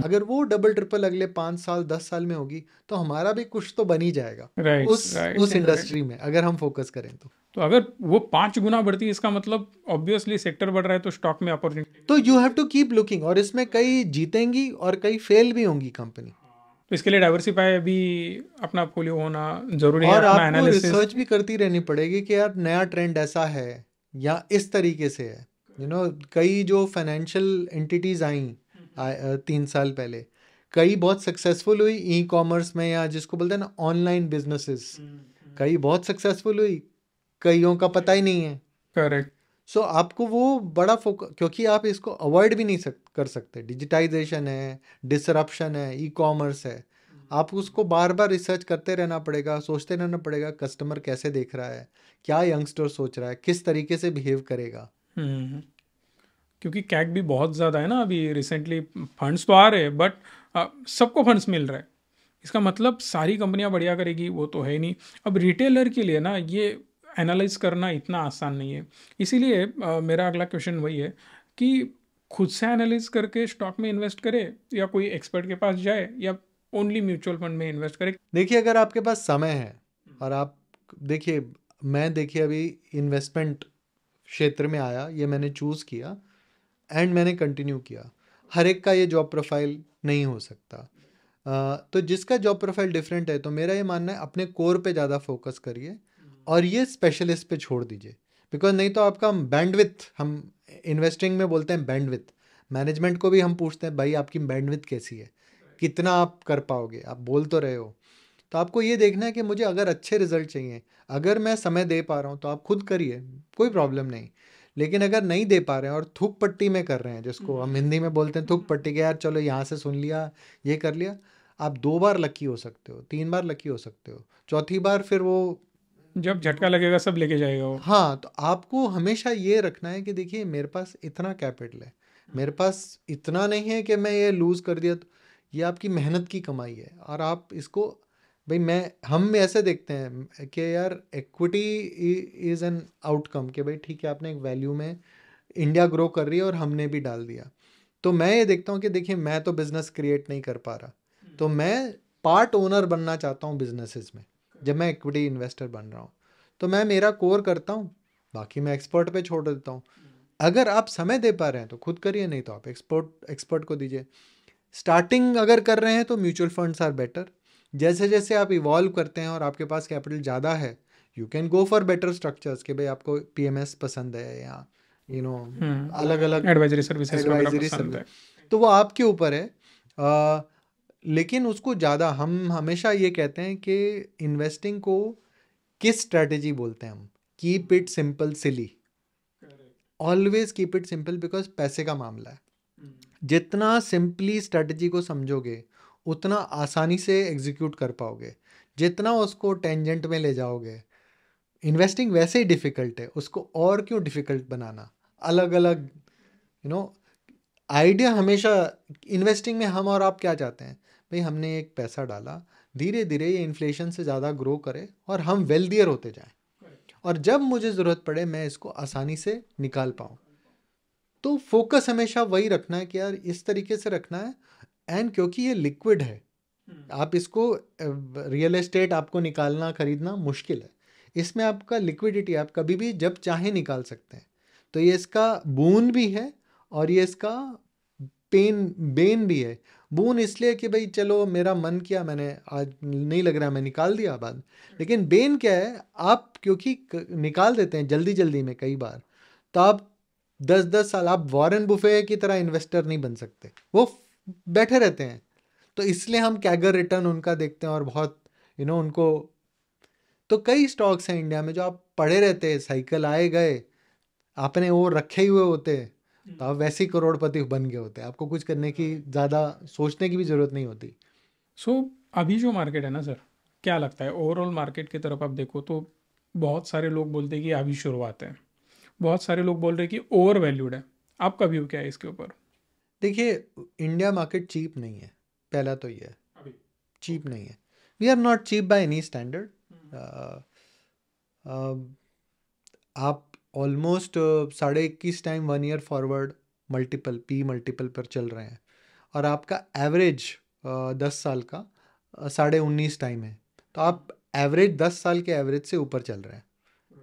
अगर वो डबल ट्रिपल अगले 5 साल 10 साल में होगी तो हमारा भी कुछ तो बन ही जाएगा राइट उस इंडस्ट्री में, अगर हम फोकस करें तो अगर वो 5 गुना बढ़ती है, इसका मतलब ऑब्वियसली सेक्टर बढ़ रहा है तो स्टॉक में अपॉर्चुनिटी, तो you have to keep looking, और इसमें कई जीतेंगी और कई फेल भी होंगी कंपनी। तो इसके लिए डाइवर्सिफाई भी अपना पोर्टफोलियो होना जरूरी है, और अपना आपको एनालिसिस। रिसर्च भी करती रहनी पड़ेगी कि यार नया ट्रेंड ऐसा है या इस तरीके से है। कई जो फाइनेंशियल एंटिटीज आई 3 साल पहले, कई बहुत सक्सेसफुल हुई ई कॉमर्स में, या जिसको बोलते हैं ना ऑनलाइन बिजनेसेस, कई बहुत सक्सेसफुल हुई, कईयों का पता ही नहीं है। करेक्ट। सो आपको वो बड़ा फोकस, क्योंकि आप इसको अवॉइड भी नहीं कर सकते, डिजिटाइजेशन है, डिसरप्शन है, ई कॉमर्स है, आप उसको बार बार रिसर्च करते रहना पड़ेगा, सोचते रहना पड़ेगा कस्टमर कैसे देख रहा है, क्या यंगस्टर सोच रहा है, किस तरीके से बिहेव करेगा। क्योंकि कैक भी बहुत ज़्यादा है ना अभी रिसेंटली, फंड्स तो आ रहे हैं बट सबको फंड्स मिल रहा है, इसका मतलब सारी कंपनियां बढ़िया करेगी वो तो है ही नहीं। अब रिटेलर के लिए ना ये एनालाइज करना इतना आसान नहीं है, इसीलिए मेरा अगला क्वेश्चन वही है कि खुद से एनालाइज करके स्टॉक में इन्वेस्ट करे या कोई एक्सपर्ट के पास जाए या ओनली म्यूचुअल फंड में इन्वेस्ट करे। देखिए, अगर आपके पास समय है और आप देखिए, देखिए अभी इन्वेस्टमेंट क्षेत्र में आया, ये मैंने चूज़ किया एंड मैंने कंटिन्यू किया। हर एक का ये जॉब प्रोफाइल नहीं हो सकता, तो जिसका जॉब प्रोफाइल डिफरेंट है, तो मेरा ये मानना है अपने कोर पे ज़्यादा फोकस करिए और ये स्पेशलिस्ट पे छोड़ दीजिए। बिकॉज नहीं तो आपका बैंडविथ, हम इन्वेस्टिंग में बोलते हैं बैंडविथ, मैनेजमेंट को भी हम पूछते हैं भाई आपकी बैंडविथ कैसी है, कितना आप कर पाओगे, आप बोल तो रहे हो। तो आपको ये देखना है कि मुझे अगर अच्छे रिजल्ट चाहिए, अगर मैं समय दे पा रहा हूँ तो आप खुद करिए, कोई प्रॉब्लम नहीं। लेकिन अगर नहीं दे पा रहे हैं और थूक पट्टी में कर रहे हैं, जिसको हम हिंदी में बोलते हैं थूक पट्टी के, यार चलो यहाँ से सुन लिया, ये कर लिया, आप 2 बार लकी हो सकते हो, 3 बार लकी हो सकते हो, चौथी बार फिर वो जब झटका लगेगा सब लेके जाएगा वो। हाँ, तो आपको हमेशा ये रखना है कि देखिए मेरे पास इतना कैपिटल है, मेरे पास इतना नहीं है कि मैं ये लूज़ कर दिया, तो ये आपकी मेहनत की कमाई है। और आप इसको भाई, हम ऐसे देखते हैं कि यार इक्विटी इज़ एन आउटकम, कि भाई ठीक है आपने एक वैल्यू में, इंडिया ग्रो कर रही है और हमने भी डाल दिया। तो मैं ये देखता हूँ कि देखिए मैं तो बिज़नेस क्रिएट नहीं कर पा रहा, तो मैं पार्ट ओनर बनना चाहता हूँ बिजनेसेस में। जब मैं इक्विटी इन्वेस्टर बन रहा हूँ तो मैं मेरा कोर करता हूँ, बाकी मैं एक्सपर्ट पे छोड़ देता हूँ। अगर आप समय दे पा रहे हैं तो खुद करिए, नहीं तो आप एक्सपर्ट को दीजिए। स्टार्टिंग अगर कर रहे हैं तो म्यूचुअल फंड्स आर बेटर। जैसे जैसे आप इवॉल्व करते हैं और आपके पास कैपिटल ज़्यादा है, you can go for better structures, कि भाई आपको पीएमएस पसंद है या अलग अलग एडवाइजरी सर्विसेज वगैरह एडवाइजरी पसंद है। सर्विस, तो वो आपके ऊपर है। लेकिन उसको ज़्यादा, हम हमेशा ये कहते हैं कि इन्वेस्टिंग को किस स्ट्रैटेजी बोलते हैं हम, keep it simple silly, always keep it simple, because पैसे का मामला है। जितना सिंपली स्ट्रैटेजी को समझोगे उतना आसानी से एग्जीक्यूट कर पाओगे, जितना उसको टेंजेंट में ले जाओगे, इन्वेस्टिंग वैसे ही डिफ़िकल्ट है, उसको और क्यों डिफ़िकल्ट बनाना। अलग अलग आइडिया हमेशा, इन्वेस्टिंग में हम और आप क्या चाहते हैं भाई, हमने एक पैसा डाला, धीरे धीरे ये इन्फ्लेशन से ज़्यादा ग्रो करे और हम वेल्दियर होते जाएं, और जब मुझे ज़रूरत पड़े मैं इसको आसानी से निकाल पाऊँ। तो फोकस हमेशा वही रखना है कि यार इस तरीके से रखना है। एंड क्योंकि ये लिक्विड है, आप इसको, रियल एस्टेट आपको निकालना खरीदना मुश्किल है, इसमें आपका लिक्विडिटी, आप कभी भी जब चाहे निकाल सकते हैं। तो ये इसका बून भी है और ये इसका बेन भी है। बून इसलिए कि भाई चलो मेरा मन किया, मैंने आज नहीं लग रहा, मैं निकाल दिया बाद। लेकिन बेन क्या है, आप क्योंकि निकाल देते हैं जल्दी जल्दी में कई बार, तो आप 10-10 साल, आप वॉरेन बुफे की तरह इन्वेस्टर नहीं बन सकते, वो बैठे रहते हैं। तो इसलिए हम कैगर रिटर्न उनका देखते हैं और बहुत उनको। तो कई स्टॉक्स हैं इंडिया में जो आप पढ़े रहते हैं, साइकिल आए गए, आपने वो रखे ही हुए होते, तो आप वैसे ही करोड़पति बन गए होते, आपको कुछ करने की, ज़्यादा सोचने की भी ज़रूरत नहीं होती। सो अभी जो मार्केट है ना सर, क्या लगता है ओवरऑल मार्केट की तरफ आप देखो तो बहुत सारे लोग बोलते हैं कि अभी शुरुआत है, बहुत सारे लोग बोल रहे हैं कि ओवर वैल्यूड है। आपका व्यू क्या है इसके ऊपर? देखिए, इंडिया मार्केट चीप नहीं है, पहला तो ये है, अभी चीप नहीं है। We are not cheap by any standard. आप almost 21.5 time 1 year forward multiple P multiple पर चल रहे हैं, और आपका एवरेज 10 साल का 19.5 टाइम है। तो आप एवरेज 10 साल के एवरेज से ऊपर चल रहे हैं,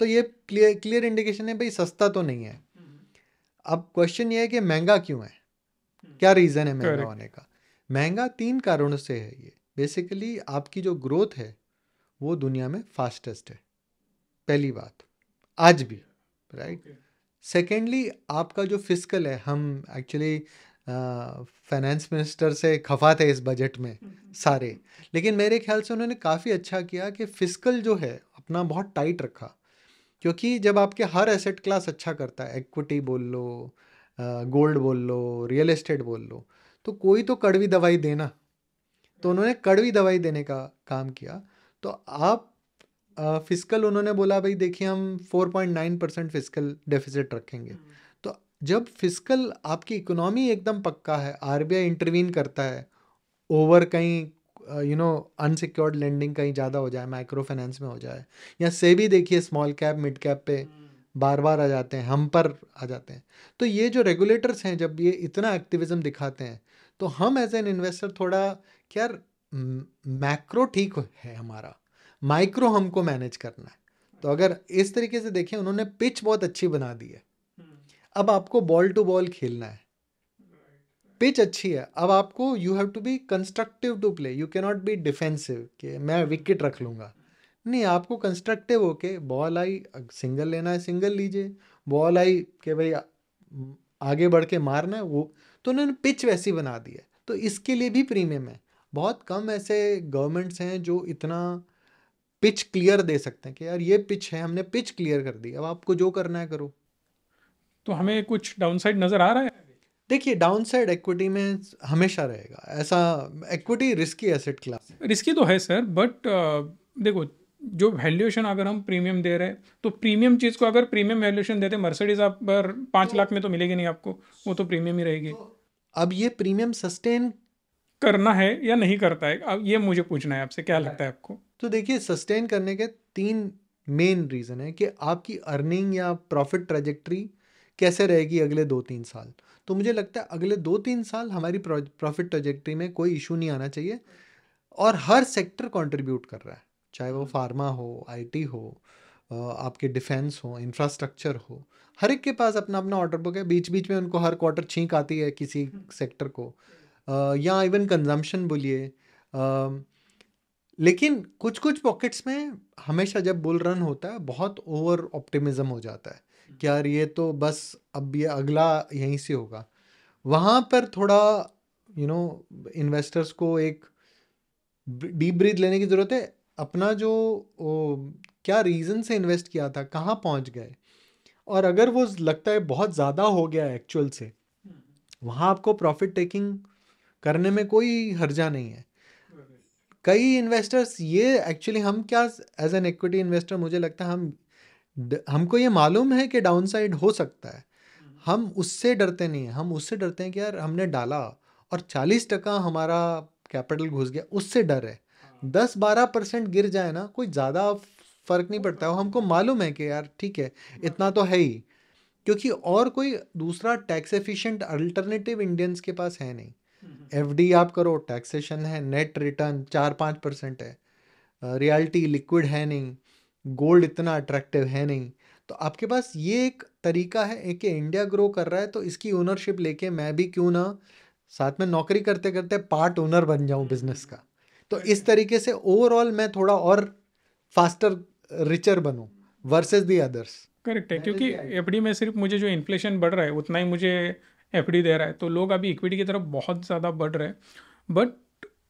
तो ये क्लियर इंडिकेशन है भाई सस्ता तो नहीं है। अब क्वेश्चन ये है कि महंगा क्यों है, क्या रीज़न है महंगा करेक्ट। होने का। महंगा 3 कारणों से है। ये बेसिकली आपकी जो ग्रोथ है वो दुनिया में फास्टेस्ट है, पहली बात, आज भी, राइट। सेकेंडली आपका जो फिस्कल है, हम एक्चुअली फाइनेंस मिनिस्टर से खफा थे इस बजट में सारे, लेकिन मेरे ख्याल से उन्होंने काफ़ी अच्छा किया कि फिस्कल जो है अपना बहुत टाइट रखा। क्योंकि जब आपके हर एसेट क्लास अच्छा करता है, इक्विटी बोल लो, गोल्ड बोल लो, रियल एस्टेट बोल लो, तो कोई तो कड़वी दवाई देना। तो उन्होंने कड़वी दवाई देने का काम किया। तो आप फिस्कल, उन्होंने बोला भाई देखिए हम 4.9% फिस्कल डेफिसिट रखेंगे। तो जब फिस्कल आपकी इकोनॉमी एकदम पक्का है, आरबीआई इंटरवीन करता है, ओवर कहीं अनसिक्योर्ड लेंडिंग कहीं ज़्यादा हो जाए, माइक्रो फाइनेंस में हो जाए, या से भी देखिए स्मॉल कैप मिड कैप पे बार बार आ जाते हैं, हम पर आ जाते हैं। तो ये जो रेगुलेटर्स हैं जब ये इतना एक्टिविज्म दिखाते हैं, तो हम एज एन इन्वेस्टर थोड़ा, क्या, मैक्रो ठीक है हमारा, माइक्रो हमको मैनेज करना है। तो अगर इस तरीके से देखें, उन्होंने पिच बहुत अच्छी बना दी है। अब आपको बॉल टू बॉल खेलना है, पिच अच्छी है, अब आपको you have to be constructive to play, you can not be defensive कि मैं विकेट रख लूँगा। नहीं, आपको कंस्ट्रक्टिव होके बॉल आई, सिंगल लेना है सिंगल लीजिए, बॉल आई कि भाई आगे बढ़ के मारना है वो। तो उन्होंने पिच वैसी बना दी है, तो इसके लिए भी प्रीमियम है। बहुत कम ऐसे गवर्नमेंट्स हैं जो इतना पिच क्लियर दे सकते हैं कि यार ये पिच है, हमने पिच क्लियर कर दी, अब आपको जो करना है करो। तो हमें कुछ डाउनसाइड नज़र आ रहा है? देखिए, डाउनसाइड इक्विटी में हमेशा रहेगा, ऐसा इक्विटी रिस्की एसेट क्लास है। रिस्की तो है सर, बट देखो, जो वैल्यूएशन अगर हम प्रीमियम दे रहे हैं तो प्रीमियम चीज़ को अगर प्रीमियम वैल्यूएशन देते, मर्सिडीज आप पर 5 लाख में तो मिलेगी नहीं आपको, वो तो प्रीमियम ही रहेगी। अब ये प्रीमियम सस्टेन, करना है या नहीं करता है, अब ये मुझे पूछना है आपसे, क्या लगता है आपको? तो देखिए सस्टेन करने के 3 मेन रीज़न है कि आपकी अर्निंग या प्रॉफिट ट्रेजेक्ट्री कैसे रहेगी अगले 2-3 साल। तो मुझे लगता है अगले 2-3 साल हमारी प्रॉफिट ट्रेजेक्ट्री में कोई इशू नहीं आना चाहिए, और हर सेक्टर कंट्रीब्यूट कर रहा है, चाहे वो फार्मा हो, आईटी हो, आपके डिफेंस हो, इंफ्रास्ट्रक्चर हो। हर एक के पास अपना अपना ऑर्डर बुक है, बीच बीच में उनको हर क्वार्टर छींक आती है किसी सेक्टर को, या इवन कंजम्पशन बोलिए। लेकिन कुछ कुछ पॉकेट्स में हमेशा जब बुल रन होता है बहुत ओवर ऑप्टिमिज्म हो जाता है कि यार ये तो बस अब ये अगला यहीं से होगा। वहाँ पर थोड़ा इन्वेस्टर्स को एक डीप ब्रीथ लेने की ज़रूरत है। अपना जो क्या रीज़न से इन्वेस्ट किया था, कहाँ पहुँच गए, और अगर वो लगता है बहुत ज़्यादा हो गया है एक्चुअल से, वहाँ आपको प्रॉफिट टेकिंग करने में कोई हर्जा नहीं है। कई इन्वेस्टर्स ये एक्चुअली, हम क्या, एज एन इक्विटी इन्वेस्टर मुझे लगता है हमको ये मालूम है कि डाउनसाइड हो सकता है, हम उससे डरते नहीं हैं। हम उससे डरते हैं कि यार हमने डाला और 40% हमारा कैपिटल घुस गया, उससे डर है। 10-12% गिर जाए ना, कोई ज़्यादा फर्क नहीं पड़ता है, हमको मालूम है कि यार ठीक है, इतना तो है ही, क्योंकि और कोई दूसरा टैक्स एफिशिएंट अल्टरनेटिव इंडियंस के पास है नहीं। एफडी आप करो, टैक्सेशन है, नेट रिटर्न 4-5% है, रियल्टी लिक्विड है नहीं, गोल्ड इतना अट्रैक्टिव है नहीं। तो आपके पास ये एक तरीका है कि इंडिया ग्रो कर रहा है तो इसकी ओनरशिप लेके मैं भी क्यों ना साथ में नौकरी करते करते पार्ट ओनर बन जाऊं बिजनेस का। तो इस तरीके से ओवरऑल मैं थोड़ा और फास्टर, रिचर बनूं वर्सेस दी अदर्स। करेक्ट है, क्योंकि एफडी में सिर्फ मुझे जो इन्फ्लेशन बढ़ रहा है उतना ही मुझे एफडी दे रहा है, तो लोग अभी इक्विटी की तरफ बहुत ज़्यादा बढ़ रहे हैं। बट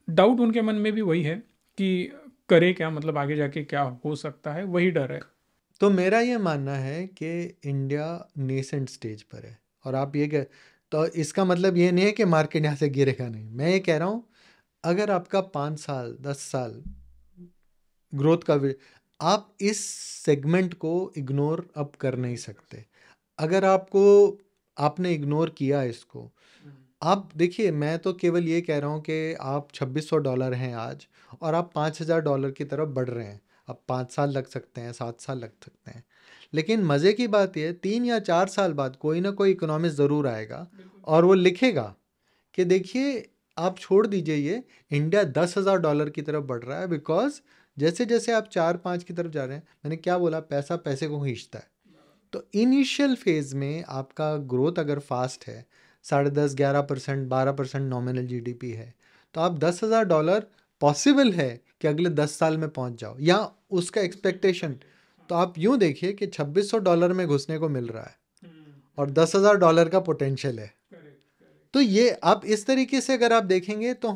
डाउट उनके मन में भी वही है कि करे क्या, मतलब आगे जाके क्या हो सकता है, वही डर है। तो मेरा ये मानना है कि इंडिया नेसेंट स्टेज पर है, और आप ये कह, तो इसका मतलब ये नहीं है कि मार्केट यहाँ से गिरेगा नहीं। मैं ये कह रहा हूँ, अगर आपका 5 साल 10 साल ग्रोथ का आप इस सेगमेंट को इग्नोर अब कर नहीं सकते। अगर आपने इग्नोर किया इसको, आप देखिए, मैं तो केवल ये कह रहा हूँ कि आप $2600 हैं आज, और आप $5000 की तरफ बढ़ रहे हैं। अब 5 साल लग सकते हैं, 7 साल लग सकते हैं, लेकिन मज़े की बात यह है 3 या 4 साल बाद कोई ना कोई इकोनॉमिस्ट ज़रूर आएगा और वो लिखेगा कि देखिए, आप छोड़ दीजिए ये, इंडिया $10,000 की तरफ बढ़ रहा है, बिकॉज जैसे जैसे आप 4-5 की तरफ जा रहे हैं, मैंने क्या बोला, पैसा पैसे को खींचता है। तो इनिशियल फेज में आपका ग्रोथ अगर फास्ट है, 10.5, 11%, 12% नॉमिनल जीडीपी है, तो आप $10,000 पॉसिबल है कि अगले 10 साल में पहुंच जाओ, या उसका एक्सपेक्टेशन। तो आप यूं देखिए कि $2600 में घुसने को मिल रहा है और $10,000 का पोटेंशियल है। तो ये आप इस तरीके से अगर आप देखेंगे तो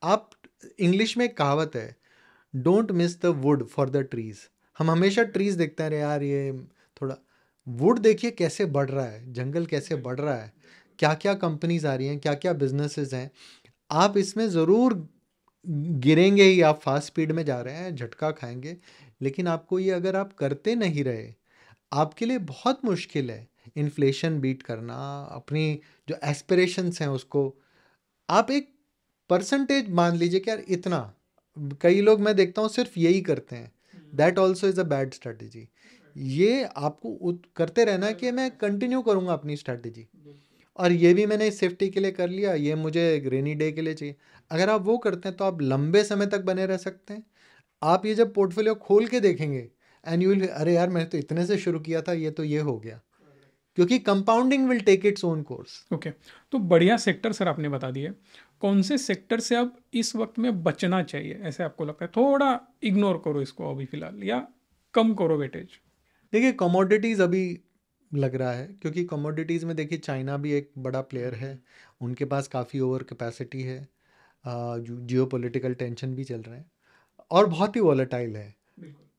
आप इंग्लिश में एक कहावत है, don't miss the wood for the trees. हम हमेशा ट्रीज देखते हैं, अरे यार ये थोड़ा, वुड देखिए कैसे बढ़ रहा है, जंगल कैसे बढ़ रहा है, क्या क्या कंपनीज आ रही हैं, क्या क्या बिजनेसेस हैं। आप इसमें ज़रूर गिरेंगे ही, आप फास्ट स्पीड में जा रहे हैं, झटका खाएंगे, लेकिन आपको ये अगर आप करते नहीं रहे, आपके लिए बहुत मुश्किल है इन्फ्लेशन बीट करना, अपनी जो एस्पिरेशंस हैं उसको। आप एक परसेंटेज मान लीजिए कि यार इतना, कई लोग मैं देखता हूँ सिर्फ यही करते हैं, that also is a bad strategy. ये आपको करते रहना है कि मैं कंटिन्यू करूँगा अपनी स्ट्रैटेजी, और ये भी मैंने सेफ्टी के लिए कर लिया, ये मुझे रेनी डे के लिए चाहिए। अगर आप वो करते हैं तो आप लंबे समय तक बने रह सकते हैं। आप ये जब पोर्टफोलियो खोल के देखेंगे एंड यू विल, अरे यार मैंने तो इतने से शुरू किया था, ये तो ये हो गया, क्योंकि compounding will take its own course. Okay, तो बढ़िया सेक्टर सर आपने बता दिए। कौन से सेक्टर से अब इस वक्त में बचना चाहिए, ऐसे आपको लगता है? थोड़ा इग्नोर करो इसको अभी फिलहाल, या कम करो वेटेज। देखिए, कमोडिटीज़ अभी लग रहा है, क्योंकि कमोडिटीज़ में देखिए चाइना भी एक बड़ा प्लेयर है, उनके पास काफ़ी ओवर कैपेसिटी है, जियो पोलिटिकल टेंशन भी चल रहे हैं और बहुत ही वॉलेटाइल है।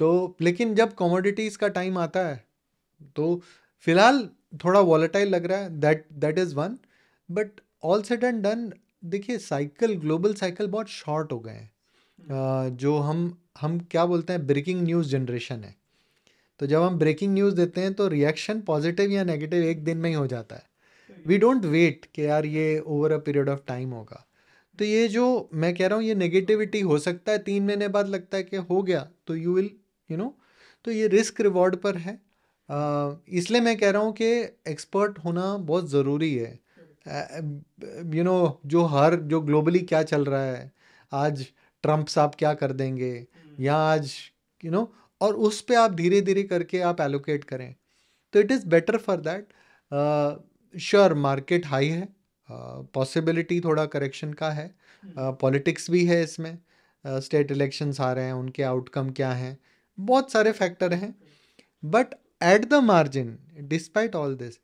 तो लेकिन जब कमोडिटीज़ का टाइम आता है तो फिलहाल थोड़ा वॉलेटाइल लग रहा है, that is one. But all said and done, देखिए साइकिल, ग्लोबल साइकिल बहुत शॉर्ट हो गए हैं। जो हम क्या बोलते हैं, ब्रेकिंग न्यूज़ जनरेशन है। तो जब हम ब्रेकिंग न्यूज़ देते हैं तो रिएक्शन पॉजिटिव या नेगेटिव एक दिन में ही हो जाता है। वी डोंट वेट कि यार ये over a period of time होगा। तो ये जो मैं कह रहा हूँ, ये नेगेटिविटी हो सकता है 3 महीने बाद लगता है कि हो गया, तो यू विल यू नो तो ये रिस्क रिवॉर्ड पर है। इसलिए मैं कह रहा हूँ कि एक्सपर्ट होना बहुत ज़रूरी है। जो ग्लोबली क्या चल रहा है, आज ट्रम्प साहब क्या कर देंगे, या आज यू नो और उस पे आप धीरे धीरे करके आप एलोकेट करें, तो it is better for that. Sure, market high है, पॉसिबिलिटी थोड़ा करेक्शन का है, पॉलिटिक्स भी है इसमें, स्टेट इलेक्शंस आ रहे हैं, उनके आउटकम क्या हैं, बहुत सारे फैक्टर हैं। But at the margin, despite all this,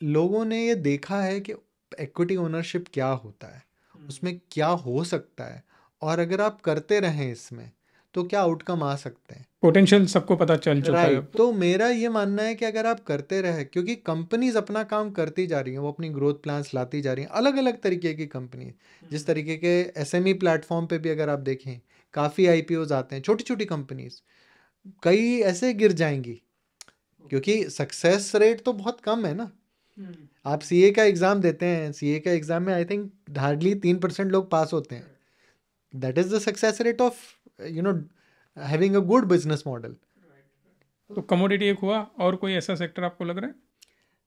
लोगों ने ये देखा है कि इक्विटी ओनरशिप क्या होता है, उसमें क्या हो सकता है, और अगर आप करते रहें इसमें तो क्या आउटकम आ सकते हैं। पोटेंशियल सबको पता चल चुका है राइट, अब। तो मेरा ये मानना है कि अगर आप करते रहे, क्योंकि कंपनीज अपना काम करती जा रही हैं, वो अपनी ग्रोथ प्लान्स लाती जा रही हैं, अलग अलग तरीके की कंपनी, जिस तरीके के एसएमई प्लेटफॉर्म पे भी अगर आप देखें, काफ़ी आईपीओज आते हैं, छोटी छोटी कंपनीज, कई ऐसे गिर जाएंगी, क्योंकि सक्सेस रेट तो बहुत कम है ना। आप सीए का एग्ज़ाम देते हैं, सीए का एग्ज़ाम में आई थिंक हार्डली 3% लोग पास होते हैं। That is the success rate of you know having a good business model. तो कमोडिटी एक हुआ, और कोई ऐसा सेक्टर आपको लग रहा है?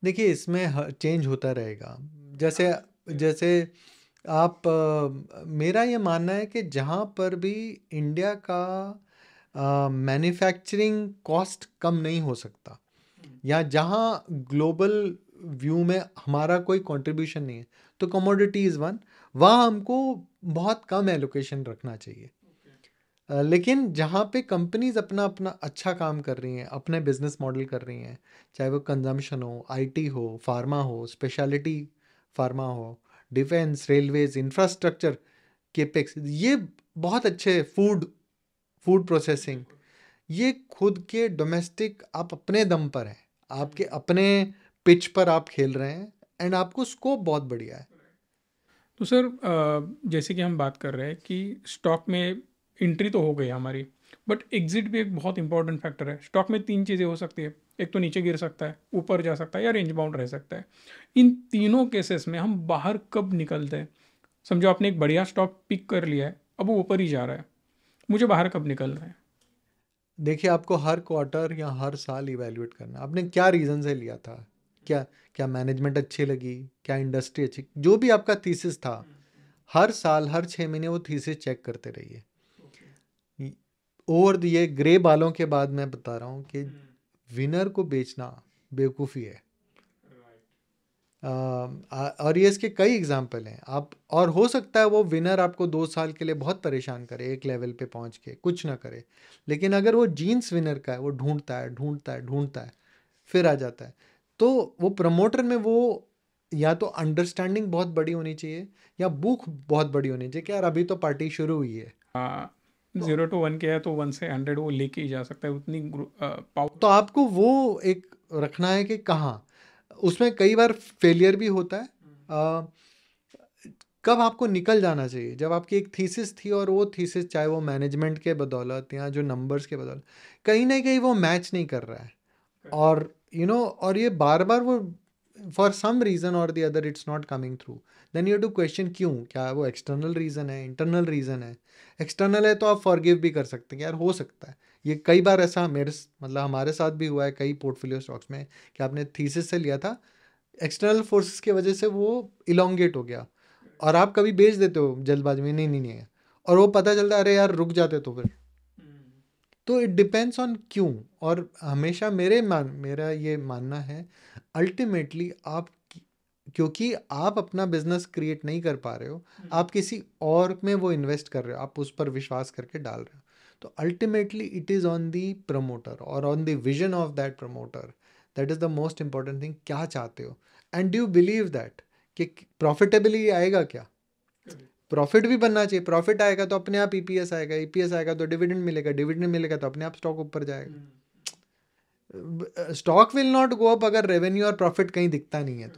देखिए, इसमें चेंज होता रहेगा, जैसे जैसे आप मेरा ये मानना है कि जहाँ पर भी इंडिया का मैन्युफैक्चरिंग कॉस्ट कम नहीं हो सकता, या जहाँ ग्लोबल व्यू में हमारा कोई कंट्रीब्यूशन नहीं है, तो कमोडिटी इज़ वन, वहाँ हमको बहुत कम एलोकेशन रखना चाहिए। लेकिन जहाँ पे कंपनीज अपना अपना अच्छा काम कर रही हैं, अपने बिजनेस मॉडल कर रही हैं, चाहे वो कंजम्पशन हो, आईटी हो, फार्मा हो, स्पेशलिटी फार्मा हो, डिफेंस, रेलवेज, इंफ्रास्ट्रक्चर, केपेक्स, ये बहुत अच्छे, फूड फूड प्रोसेसिंग, ये खुद के डोमेस्टिक, आप अपने दम पर हैं, आपके अपने पिच पर आप खेल रहे हैं, एंड आपको स्कोप बहुत बढ़िया है। तो सर जैसे कि हम बात कर रहे हैं कि स्टॉक में एंट्री तो हो गई हमारी, बट एग्जिट भी एक बहुत इंपॉर्टेंट फैक्टर है। स्टॉक में तीन चीज़ें हो सकती है, एक तो नीचे गिर सकता है, ऊपर जा सकता है, या रेंज बाउंड रह सकता है। इन तीनों केसेस में हम बाहर कब निकलते हैं? समझो आपने एक बढ़िया स्टॉक पिक कर लिया है, अब वो ऊपर ही जा रहा है, मुझे बाहर कब निकलना है? देखिए, आपको हर क्वार्टर या हर साल इवैल्यूएट करना है। आपने क्या रीज़न से लिया था? क्या क्या मैनेजमेंट अच्छी लगी? क्या इंडस्ट्री अच्छी, जो भी आपका थीसिस था, हर साल हर 6 महीने वो थीसिस चेक करते रहिए। और ये ग्रे बालों के बाद मैं बता रहा हूँ कि विनर को बेचना बेवकूफ़ी है। और ये इसके कई एग्जाम्पल हैं। आप, और हो सकता है वो विनर आपको 2 साल के लिए बहुत परेशान करे, एक लेवल पे पहुंच के कुछ ना करे, लेकिन अगर वो जीन्स विनर का है, वो ढूंढता है ढूंढता है ढूंढता है, फिर आ जाता है। तो वो प्रमोटर में वो या तो अंडरस्टैंडिंग बहुत बड़ी होनी चाहिए, या भूख बहुत बड़ी होनी चाहिए कि यार अभी तो पार्टी शुरू हुई है। 0 to 1 के है तो 1 से 100 वो लेके ही जा सकता है, उतनी पावर। तो आपको वो एक रखना है कि कहाँ। उसमें कई बार फेलियर भी होता है। अ, कब आपको निकल जाना चाहिए, जब आपकी एक थीसिस थी और वो थीसिस चाहे वो मैनेजमेंट के बदौलत या जो नंबर्स के बदौलत कहीं ना कहीं वो मैच नहीं कर रहा है, और और ये बार बार वो for some reason or the other it's not coming through, then you to question क्यों, क्या वो एक्सटर्नल रीज़न है, इंटरनल रीज़न है। एक्सटर्नल है तो आप फॉरगिव भी कर सकते हैं कि यार हो सकता है। ये कई बार ऐसा मतलब हमारे साथ भी हुआ है कई पोर्टफोलियो स्टॉक्स में, कि आपने थीसिस से लिया था, एक्सटर्नल फोर्सेस की वजह से वो इलोंगेट हो गया, और आप कभी बेच देते हो जल्दबाजी में, नहीं नहीं नहीं है, और वो पता चलता है अरे यार रुक जाते तो फिर। तो इट डिपेंड्स ऑन क्यों। और हमेशा मेरा ये मानना है, अल्टीमेटली आप, क्योंकि आप अपना बिजनेस क्रिएट नहीं कर पा रहे हो, आप किसी और में वो इन्वेस्ट कर रहे हो, आप उस पर विश्वास करके डाल रहे हो। तो ultimately it is on the promoter और on the vision of that promoter, that is the most important thing. क्या चाहते हो, and do you believe that कि प्रॉफिटेबली आएगा क्या। प्रॉफिट भी बनना चाहिए, प्रॉफिट आएगा तो अपने आप ईपीएस आएगा, ईपीएस आएगा तो डिविडेंड मिलेगा, डिविडेंड मिलेगा तो अपने आप स्टॉक ऊपर जाएगा। Stock will not go up अगर रेवेन्यू और प्रॉफिट कहीं दिखता नहीं है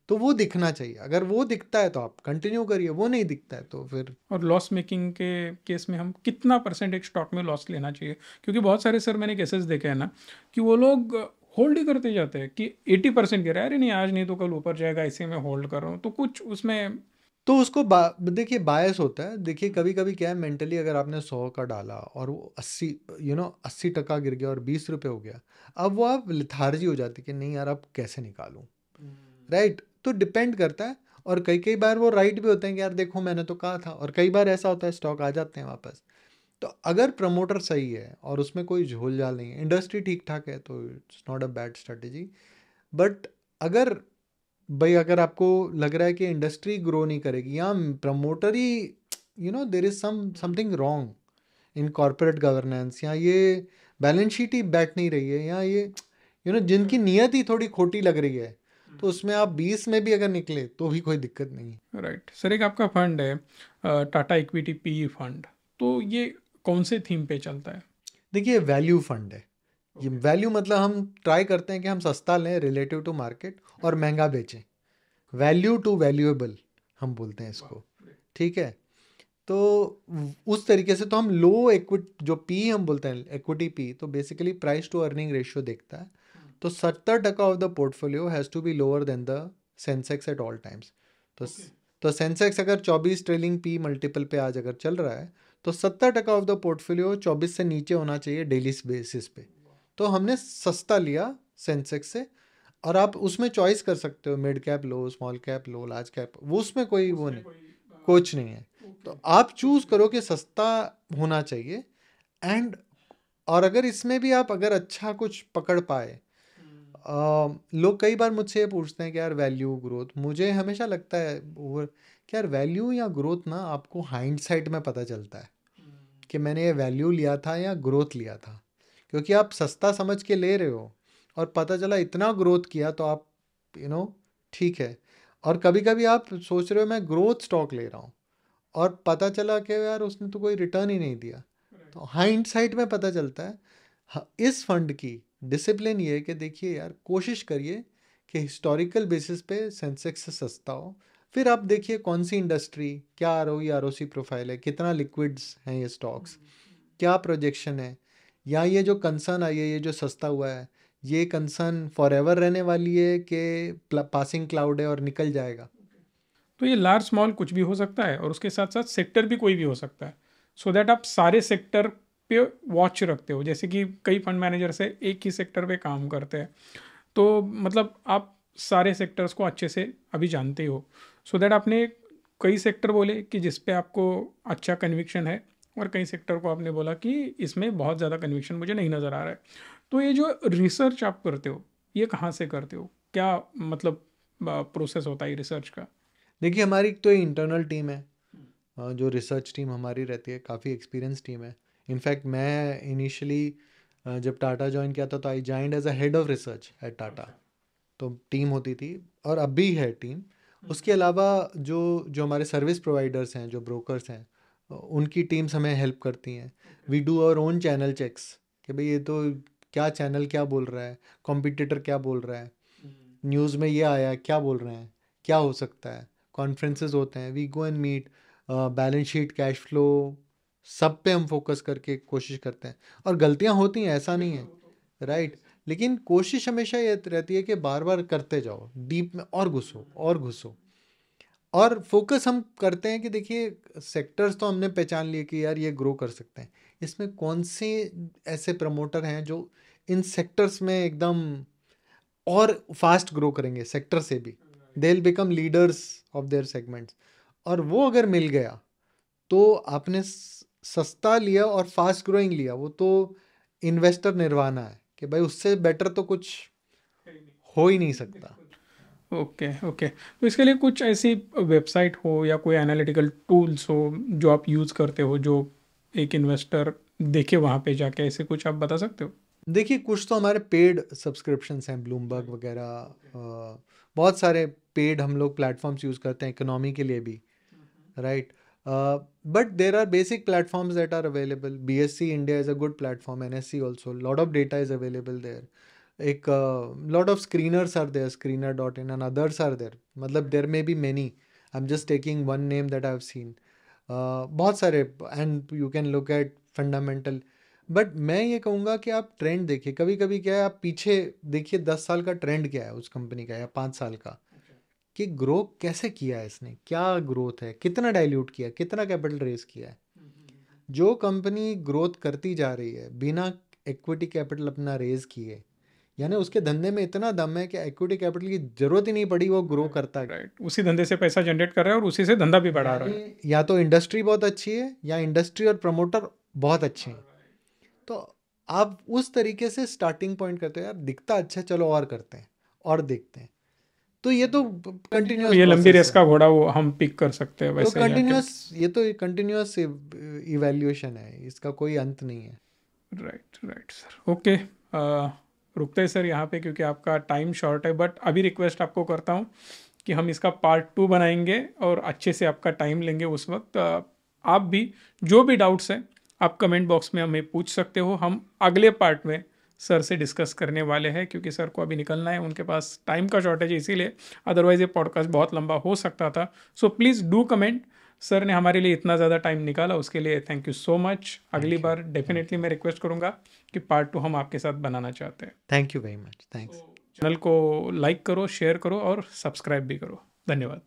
तो वो दिखना चाहिए। अगर वो दिखता है तो आप कंटिन्यू करिए, वो नहीं दिखता है तो फिर। और लॉस मेकिंग के केस में हम कितना परसेंट एक स्टॉक में लॉस लेना चाहिए? क्योंकि बहुत सारे सर मैंने केसेस देखे हैं ना, कि वो लोग होल्ड ही करते जाते हैं कि 80% गिरा है, अरे नहीं आज नहीं तो कल ऊपर जाएगा, ऐसे मैं होल्ड कर रहा हूँ, तो कुछ उसमें। तो उसको देखिए बायस होता है। देखिए कभी कभी क्या है, मेंटली अगर आपने 100 का डाला और वो 80% गिर गया और 20 रुपये हो गया, अब वो आप लिथार्जी हो जाती है कि नहीं यार अब कैसे निकालूं, राइट। तो डिपेंड करता है। और कई कई बार वो राइट भी होते हैं कि यार देखो मैंने तो कहा था, और कई बार ऐसा होता है स्टॉक आ जाते हैं वापस। तो अगर प्रमोटर सही है और उसमें कोई झोल झाल नहीं है, इंडस्ट्री ठीक ठाक है, तो it's not a bad strategy. But अगर भाई अगर आपको लग रहा है कि इंडस्ट्री ग्रो नहीं करेगी, या promoter he there is something wrong in corporate governance, या ये बैलेंस शीट ही बैठ नहीं रही है, या ये जिनकी नीयत ही थोड़ी खोटी लग रही है, तो उसमें आप 20 में भी अगर निकले तो भी कोई दिक्कत नहीं है। राइट सर, एक आपका फंड है टाटा इक्विटी पीई फंड, तो ये कौन से थीम पे चलता है? देखिए वैल्यू फंड है। ये वैल्यू मतलब हम ट्राई करते हैं कि हम सस्ता लें रिलेटिव टू मार्केट और महंगा बेचें। वैल्यू टू वैल्यूएबल हम बोलते हैं इसको, ठीक है। तो उस तरीके से तो हम लो इक्विटी, जो पी हम बोलते हैं इक्विटी पी, तो basically price to earning ratio देखता है। तो 70% of the portfolio has to be lower than the Sensex at all times. तो तो सेंसेक्स अगर 24 ट्रेलिंग पी मल्टीपल पे आज अगर चल रहा है, तो 70% ऑफ द पोर्टफोलियो 24 से नीचे होना चाहिए डेली बेसिस पे। तो हमने सस्ता लिया सेंसेक्स से, और आप उसमें चॉइस कर सकते हो मिड कैप लो, स्मॉल कैप लो, लार्ज कैप, वो उसमें कोई वो नहीं, कुछ नहीं है। तो आप चूज करो कि सस्ता होना चाहिए। एंड और अगर इसमें भी आप अगर अच्छा कुछ पकड़ पाए, लोग कई बार मुझसे ये पूछते हैं कि यार वैल्यू ग्रोथ, मुझे हमेशा लगता है ओवर कि यार वैल्यू या ग्रोथ ना आपको हाइंडसाइट में पता चलता है कि मैंने ये वैल्यू लिया था या ग्रोथ लिया था। क्योंकि आप सस्ता समझ के ले रहे हो और पता चला इतना ग्रोथ किया, तो आप ठीक है। और कभी कभी आप सोच रहे हो मैं ग्रोथ स्टॉक ले रहा हूँ, और पता चला कि यार उसने तो कोई रिटर्न ही नहीं दिया। तो हाइंडसाइट में पता चलता है। इस फंड की डिसिप्लिन ये है कि देखिए यार कोशिश करिए कि हिस्टोरिकल बेसिस पे सेंसेक्स से सस्ता हो, फिर आप देखिए कौन सी इंडस्ट्री, क्या आरओई आरओसी प्रोफाइल है, कितना लिक्विड्स हैं ये स्टॉक्स, क्या प्रोजेक्शन है, या ये जो कंसर्न आई है, ये जो सस्ता हुआ है, ये कंसर्न फॉर एवर रहने वाली है कि पासिंग क्लाउड है और निकल जाएगा। तो ये लार्ज स्मॉल कुछ भी हो सकता है और उसके साथ साथ सेक्टर भी कोई भी हो सकता है, सो दैट आप सारे सेक्टर पे वॉच रखते हो। जैसे कि कई फंड मैनेजर से एक ही सेक्टर पे काम करते हैं, तो मतलब आप सारे सेक्टर्स को अच्छे से अभी जानते ही हो, सो दैट आपने कई सेक्टर बोले कि जिस पे आपको अच्छा कन्विक्शन है, और कई सेक्टर को आपने बोला कि इसमें बहुत ज़्यादा कन्विक्शन मुझे नहीं नज़र आ रहा है। तो ये जो रिसर्च आप करते हो, ये कहाँ से करते हो, क्या मतलब प्रोसेस होता है रिसर्च का? देखिए हमारी तो इंटरनल टीम है, जो रिसर्च टीम हमारी रहती है, काफ़ी एक्सपीरियंस टीम है। इनफैक्ट मैं इनिशियली जब टाटा ज्वाइन किया था तो I joined as a head of research at Tata. तो टीम होती थी और अब भी है टीम। उसके अलावा जो जो हमारे सर्विस प्रोवाइडर्स हैं, जो ब्रोकर्स हैं, उनकी टीम्स हमें हेल्प करती हैं। We do our own channel checks कि भाई ये तो क्या चैनल क्या बोल रहा है, कॉम्पिटिटर क्या बोल रहा है, न्यूज़ में ये आया क्या बोल रहे हैं, क्या हो सकता है। कॉन्फ्रेंसेस होते हैं, we go and meet, balance sheet, cash flow, सब पे हम फोकस करके कोशिश करते हैं। और गलतियां होती हैं, ऐसा नहीं है, राइट। लेकिन कोशिश हमेशा ये रहती है कि बार बार करते जाओ, डीप में और घुसो और घुसो। और फोकस हम करते हैं कि देखिए सेक्टर्स तो हमने पहचान लिए कि यार ये ग्रो कर सकते हैं, इसमें कौन से ऐसे प्रमोटर हैं जो इन सेक्टर्स में एकदम और फास्ट ग्रो करेंगे सेक्टर से भी, they will become leaders of their segments. और वो अगर मिल गया तो आपने सस्ता लिया और फास्ट ग्रोइंग लिया, वो तो इन्वेस्टर निर्वाणा है कि भाई उससे बेटर तो कुछ हो ही नहीं सकता। ओके ओके, तो इसके लिए कुछ ऐसी वेबसाइट हो या कोई एनालिटिकल टूल्स हो जो आप यूज़ करते हो, जो एक इन्वेस्टर देखे वहाँ पे जाके, ऐसे कुछ आप बता सकते हो? देखिए कुछ तो हमारे पेड सब्सक्रिप्शंस हैं, ब्लूमबर्ग वगैरह, बहुत सारे पेड हम लोग प्लेटफॉर्म्स यूज़ करते हैं इकोनॉमी के लिए भी, right. But there are basic platforms that are available. BSC India is a good platform, NSC also, lot of data is available there. एक lot of screeners are there, screener.in and others are there, मतलब there may be many, I am just taking one name that I have seen. बहुत सारे, and you can look at fundamental. But मैं ये कहूँगा कि आप trend देखिए, कभी कभी क्या है, आप पीछे देखिए 10 साल का ट्रेंड क्या है उस कंपनी का, या 5 साल का, कि ग्रो कैसे किया है इसने, क्या ग्रोथ है, कितना डाइल्यूट किया, कितना कैपिटल रेज किया है। जो कंपनी ग्रोथ करती जा रही है बिना इक्विटी कैपिटल अपना रेज किए, यानी उसके धंधे में इतना दम है कि इक्विटी कैपिटल की जरूरत ही नहीं पड़ी, वो ग्रो करता है। राइट, उसी धंधे से पैसा जनरेट कर रहा है और उसी से धंधा भी बढ़ा रहा है। या तो इंडस्ट्री बहुत अच्छी है, या इंडस्ट्री और प्रमोटर बहुत अच्छे हैं। तो आप उस तरीके से स्टार्टिंग पॉइंट करते हो, यार दिखता अच्छा है, चलो और करते हैं और देखते हैं। तो ये तो कंटिन्यूस, ये लंबी रेस का घोड़ा वो हम पिक कर सकते हैं तो वैसे जाके। कंटिन्यूस, ये तो कंटिन्यूस इवैल्यूएशन है, इसका कोई अंत नहीं है। Right right sir, okay. रुकते हैं सर यहाँ पे क्योंकि आपका टाइम शॉर्ट है, बट अभी रिक्वेस्ट आपको करता हूँ कि हम इसका पार्ट 2 बनाएंगे और अच्छे से आपका टाइम लेंगे उस वक्त। आप भी जो भी डाउट्स हैं आप कमेंट बॉक्स में हमें पूछ सकते हो, हम अगले पार्ट में सर से डिस्कस करने वाले हैं, क्योंकि सर को अभी निकलना है, उनके पास टाइम का शॉर्टेज है इसीलिए, अदरवाइज़ ये पॉडकास्ट बहुत लंबा हो सकता था। So please do comment. Sir ने हमारे लिए इतना ज़्यादा टाइम निकाला उसके लिए थैंक यू सो मच। अगली बार डेफिनेटली मैं रिक्वेस्ट करूँगा कि पार्ट 2 हम आपके साथ बनाना चाहते हैं। Thank you very much, thanks. Channel को लाइक करो, शेयर करो और सब्सक्राइब भी करो। धन्यवाद।